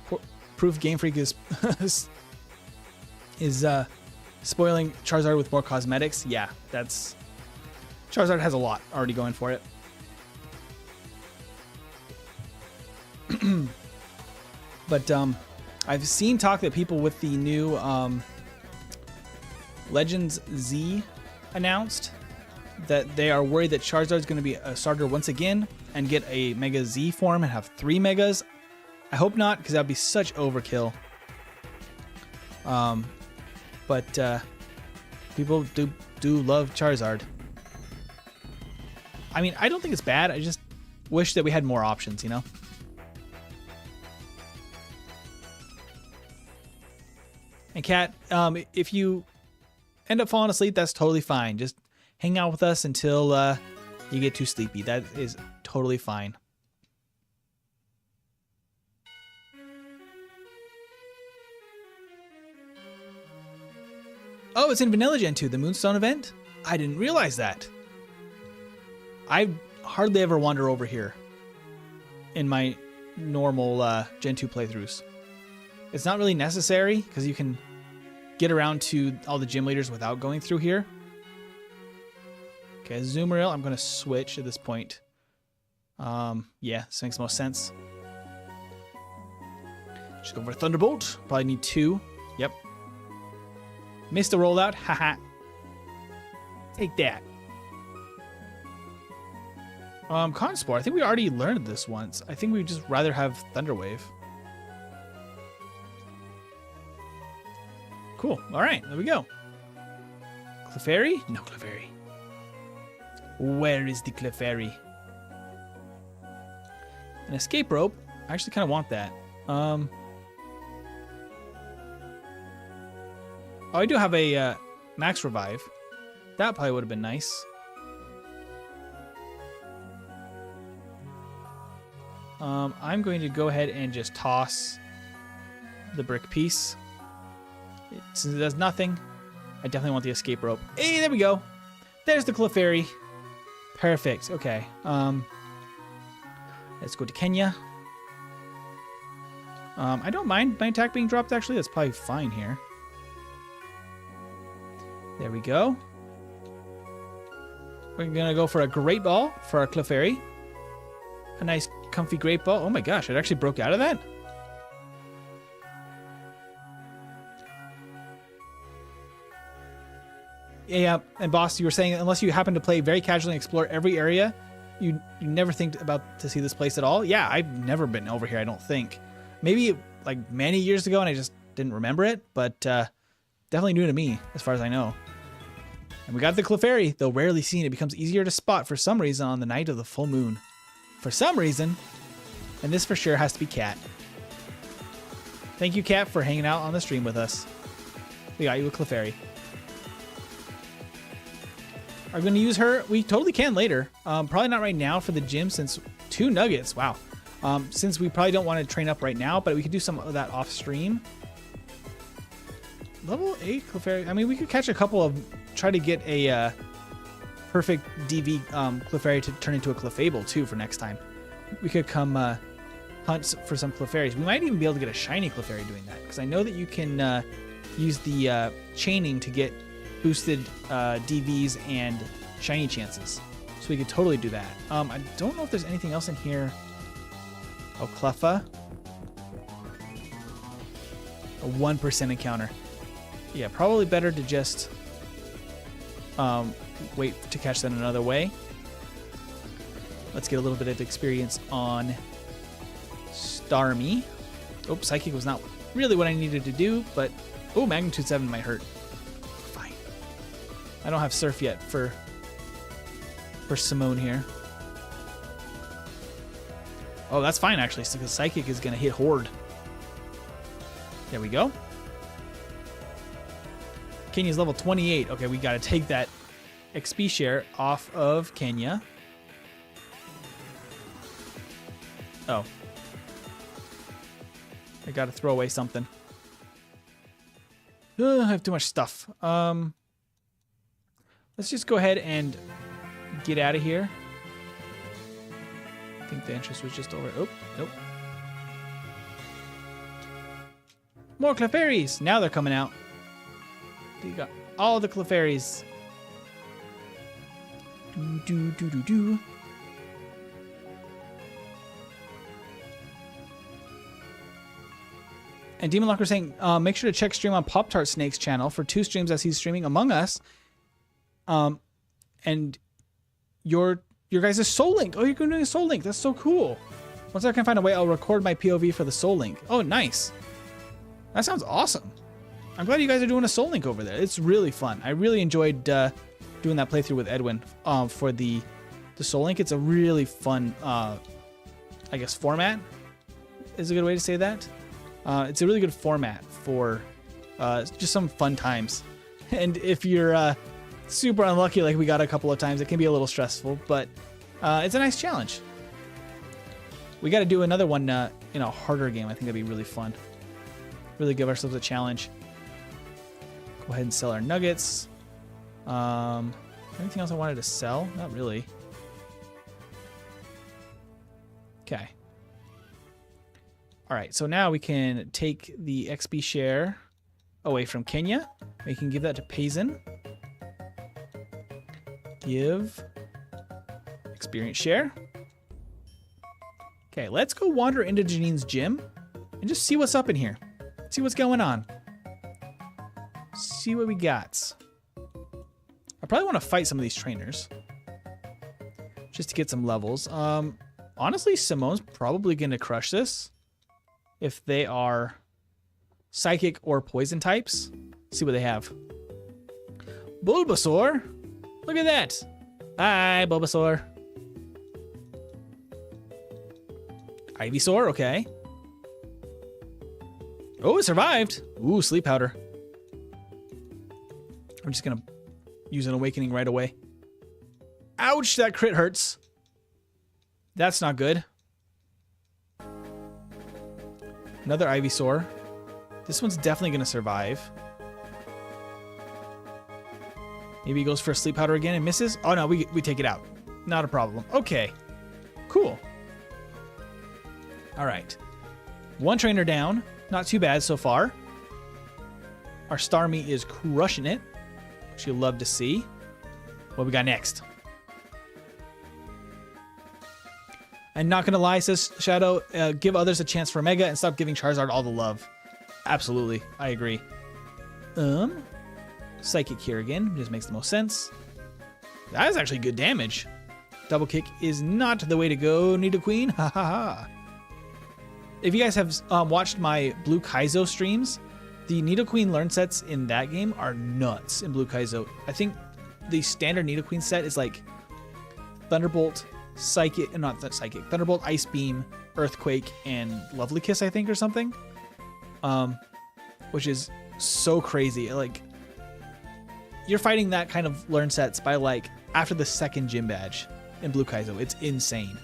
proof Game Freak is spoiling Charizard with more cosmetics. Yeah, that's... Charizard has a lot already going for it. But I've seen talk that people with the new Legends Z announced that they are worried that Charizard is going to be a starter once again and get a Mega Z form and have 3 Megas. I hope not, because that would be such overkill. But people do love Charizard. I mean, I don't think it's bad. I just wish that we had more options, you know? And Kat, if you end up falling asleep, that's totally fine. Just hang out with us until you get too sleepy. That is totally fine. Oh, it's in Vanilla Gen 2, the Moonstone event? I didn't realize that. I hardly ever wander over here in my normal Gen 2 playthroughs. It's not really necessary because you can get around to all the gym leaders without going through here. Okay, Azumarill, I'm going to switch at this point. Yeah, this makes most sense. Just go for Thunderbolt. Probably need 2. Yep. Missed the rollout. Haha. Take that. Conspore. I think we already learned this once. I think we'd just rather have Thunderwave. Cool. All right, there we go. Clefairy? No Clefairy. Where is the Clefairy? An escape rope. I actually kind of want that. Oh, I do have a max revive. That probably would have been nice. I'm going to go ahead and just toss the brick piece. Since it does nothing, I definitely want the escape rope. Hey, there we go. There's the Clefairy. Perfect. Okay. Let's go to Kenya. I don't mind my attack being dropped, actually. That's probably fine here. There we go. We're going to go for a Great Ball for our Clefairy. A nice, comfy Great Ball. Oh my gosh, it actually broke out of that? Yeah, and boss, you were saying unless you happen to play very casually and explore every area, you never think about to see this place at all. Yeah, I've never been over here, I don't think. Maybe like many years ago and I just didn't remember it, but definitely new to me as far as I know. And we got the Clefairy, though rarely seen. It becomes easier to spot for some reason on the night of the full moon. For some reason, and this for sure has to be Kat. Thank you, Kat, for hanging out on the stream with us. We got you a Clefairy. Are we going to use her? We totally can later. Probably not right now for the gym since 2 nuggets. Wow. Since we probably don't want to train up right now, but we could do some of that off stream. level 8 Clefairy. I mean, we could catch a couple of, try to get a perfect DV Clefairy to turn into a Clefable too for next time. We could come hunt for some Clefairies. We might even be able to get a shiny Clefairy doing that, because I know that you can use the chaining to get boosted DVs and shiny chances. So we could totally do that. I don't know if there's anything else in here. Oh, Cleffa. A 1% encounter. Yeah, probably better to just wait to catch that another way. Let's get a little bit of experience on Starmie. Oh, Psychic was not really what I needed to do, but oh, Magnitude 7 might hurt. Fine. I don't have Surf yet for Simone here. Oh, that's fine actually, because Psychic is going to hit Horde. There we go. Kenya's level 28. Okay, we got to take that XP share off of Kenya. Oh. I got to throw away something. I have too much stuff. Let's just go ahead and get out of here. I think the entrance was just over. Oh, nope. More Clefairies! Now they're coming out. You got all the Clefairies. Do. And Demon Locker saying, make sure to check stream on Pop-Tart Snake's channel for 2 streams as he's streaming Among Us. And your guys' Soul Link. Oh, you're doing a Soul Link. That's so cool. Once I can find a way, I'll record my POV for the Soul Link. Oh, nice. That sounds awesome. I'm glad you guys are doing a Soul Link over there. It's really fun. I really enjoyed doing that playthrough with Edwin for the Soul Link. It's a really fun, I guess, format is a good way to say that. It's a really good format for just some fun times. And if you're super unlucky like we got a couple of times, it can be a little stressful, but it's a nice challenge. We got to do another one in a harder game. I think that'd be really fun. Really give ourselves a challenge. Go ahead and sell our nuggets. Anything else I wanted to sell? Not really. Okay. All right, so now we can take the XP share away from Kenya. We can give that to Payson. Give experience share. Okay, let's go wander into Janine's gym and just see what's up in here. See what's going on. See what we got. I probably want to fight some of these trainers just to get some levels. Honestly, Simone's probably going to crush this if they are psychic or poison types. See what they have. Bulbasaur. Look at that. Hi, Bulbasaur. Ivysaur, okay. Oh, it survived. Ooh, sleep powder. I'm just gonna use an awakening right away. Ouch, that crit hurts. That's not good. Another Ivysaur. This one's definitely gonna survive. Maybe he goes for a sleep powder again and misses. Oh no, we take it out. Not a problem. Okay, cool. All right, one trainer down. Not too bad so far. Our Starmie is crushing it, which you'll love to see. What we got next? And not gonna lie, says Shadow, give others a chance for Mega and stop giving Charizard all the love. Absolutely, I agree. Psychic here again, just makes the most sense. That is actually good damage. Double kick is not the way to go, Nidoqueen. Ha ha ha. If you guys have watched my Blue Kaizo streams, the Nidoqueen learn sets in that game are nuts in Blue Kaizo. I think the standard Nidoqueen set is like Thunderbolt, Psychic, not Psychic, Thunderbolt, Ice Beam, Earthquake, and Lovely Kiss, I think, or something. Which is so crazy. Like, you're fighting that kind of learn sets by like after the second gym badge in Blue Kaizo. It's insane.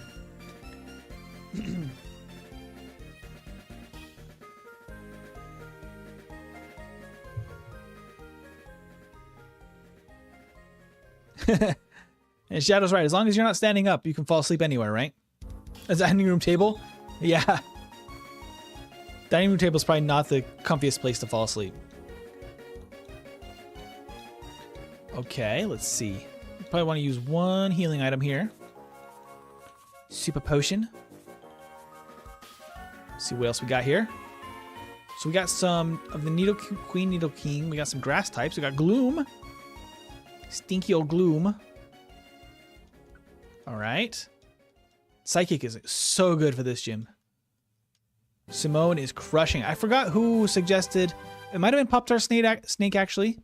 And Shadow's right. As long as you're not standing up, you can fall asleep anywhere, right? Is that dining room table? Yeah. Dining room table is probably not the comfiest place to fall asleep. Okay, let's see. Probably want to use one healing item here. Super potion. Let's see what else we got here. So we got some of the Needle Queen, Needle King. We got some grass types. We got Gloom. Stinky old Gloom. All right. Psychic is so good for this gym. Simone is crushing. I forgot who suggested. It might have been Pop-Tart Snake actually.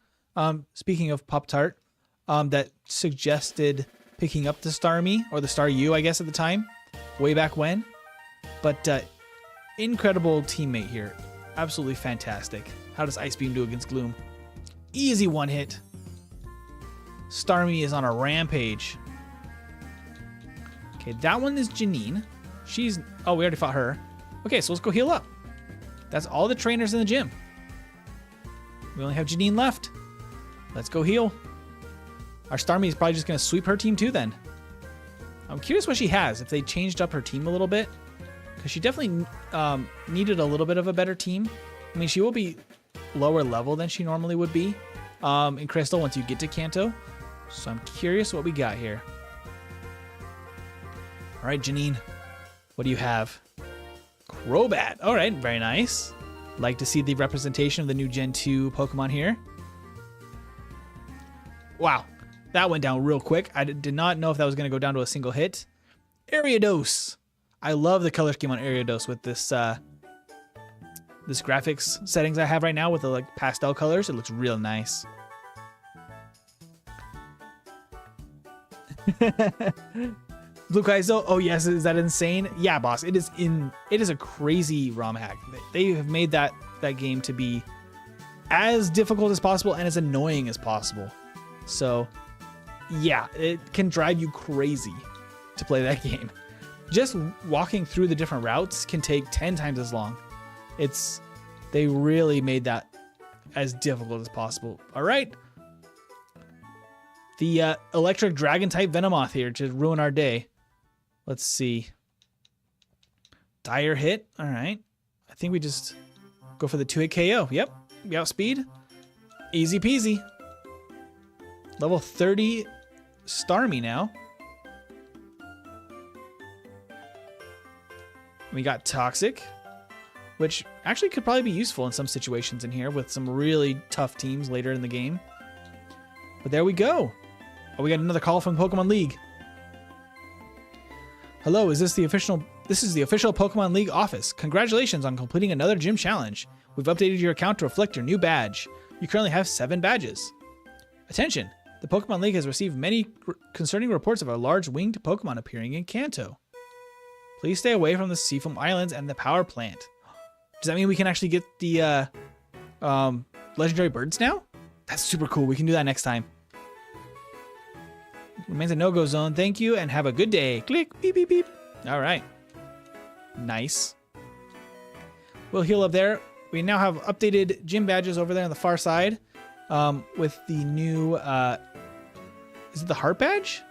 Speaking of Pop-Tart, that suggested picking up the Starmie, or the Staryu, I guess, at the time. Way back when. But incredible teammate here. Absolutely fantastic. How does Ice Beam do against Gloom? Easy one hit. Starmie is on a rampage. Okay, that one is Janine. She's... Oh, we already fought her. Okay, so let's go heal up. That's all the trainers in the gym. We only have Janine left. Let's go heal. Our Starmie is probably just going to sweep her team too then. I'm curious what she has, if they changed up her team a little bit. Because she definitely needed a little bit of a better team. I mean, she will be lower level than she normally would be in Crystal once you get to Kanto. So I'm curious what we got here. All right, Janine, what do you have? Crobat. All right, very nice. Like to see the representation of the new Gen 2 Pokemon here. Wow, that went down real quick. I did not know if that was going to go down to a single hit. Ariados. I love the color scheme on Ariados with this this graphics settings I have right now with the like pastel colors. It looks real nice. Blue Kaizo, oh yes, is that insane? Yeah, boss, it is a crazy ROM hack. They have made that game to be as difficult as possible and as annoying as possible. So yeah, it can drive you crazy to play that game. Just walking through the different routes can take 10 times as long. They really made that as difficult as possible. All right. The electric dragon type Venomoth here to ruin our day. Let's see. Dire hit. All right. I think we just go for the 2-hit KO. Yep. We outspeed. Easy peasy. Level 30 Starmie now. We got Toxic, which actually could probably be useful in some situations in here with some really tough teams later in the game. But there we go. Oh, we got another call from Pokemon League. Hello, is this the official? This is the official Pokemon League office. Congratulations on completing another gym challenge. We've updated your account to reflect your new badge. You currently have 7 badges. Attention! The Pokemon League has received many concerning reports of a large winged Pokemon appearing in Kanto. Please stay away from the Seafoam Islands and the power plant. Does that mean we can actually get the legendary birds now? That's super cool. We can do that next time. Remains a no-go zone. Thank you and have a good day. Click. Beep, beep, beep. All right. Nice. We'll heal up there. We now have updated gym badges over there on the far side with the new... is it the heart badge?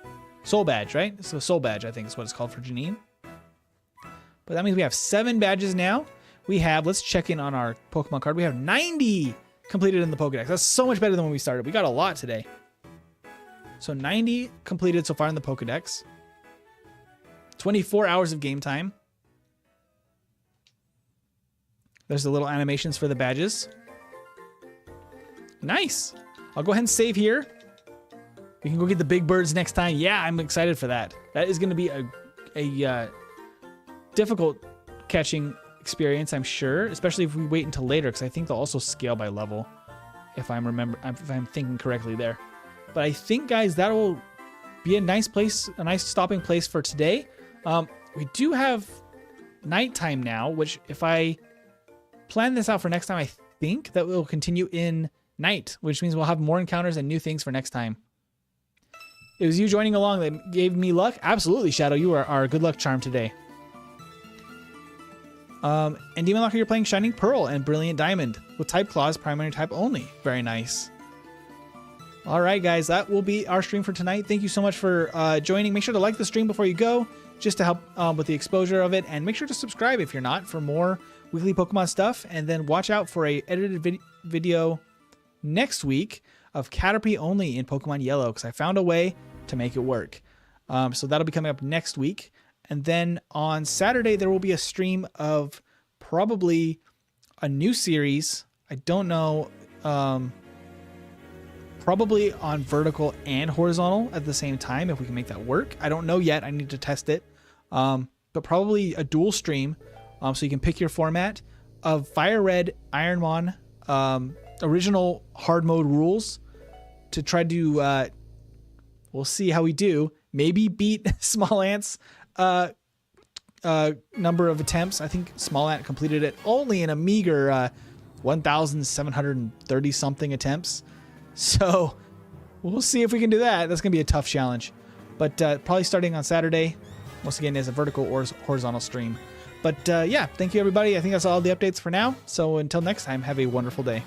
Soul badge, right? So soul badge, I think is what it's called for Janine. But that means we have 7 badges now. We have, let's check in on our Pokemon card. We have 90 completed in the Pokédex. That's so much better than when we started. We got a lot today. So 90 completed so far in the Pokédex. 24 hours of game time. There's the little animations for the badges. Nice. I'll go ahead and save here. We can go get the big birds next time. Yeah, I'm excited for that. That is going to be a difficult catching experience, I'm sure, especially if we wait until later, because I think they'll also scale by level, if I'm thinking correctly there. But I think, guys, that will be a nice place, a nice stopping place for today. We do have nighttime now, which if I plan this out for next time, I think that will continue in night, which means we'll have more encounters and new things for next time. It was you joining along that gave me luck. Absolutely, Shadow. You are our good luck charm today. And Demon Locker, you're playing Shining Pearl and Brilliant Diamond with Type Claws, primary type only. Very nice. All right, guys, that will be our stream for tonight. Thank you so much for joining. Make sure to like the stream before you go, just to help with the exposure of it. And make sure to subscribe if you're not, for more weekly Pokemon stuff. And then watch out for a edited video next week of Caterpie only in Pokemon Yellow, because I found a way to make it work. So that'll be coming up next week. And then on Saturday, there will be a stream of probably a new series. I don't know, probably on vertical and horizontal at the same time, if we can make that work. I don't know yet. I need to test it. But probably a dual stream, so you can pick your format of Fire Red, Ironmon, original hard mode rules, to try to, we'll see how we do. Maybe beat Small Ant's number of attempts. I think Small Ant completed it only in a meager 1,730 something attempts. So we'll see if we can do that. That's going to be a tough challenge. But probably starting on Saturday, once again, as a vertical or horizontal stream. But yeah, thank you, everybody. I think that's all the updates for now. So until next time, have a wonderful day.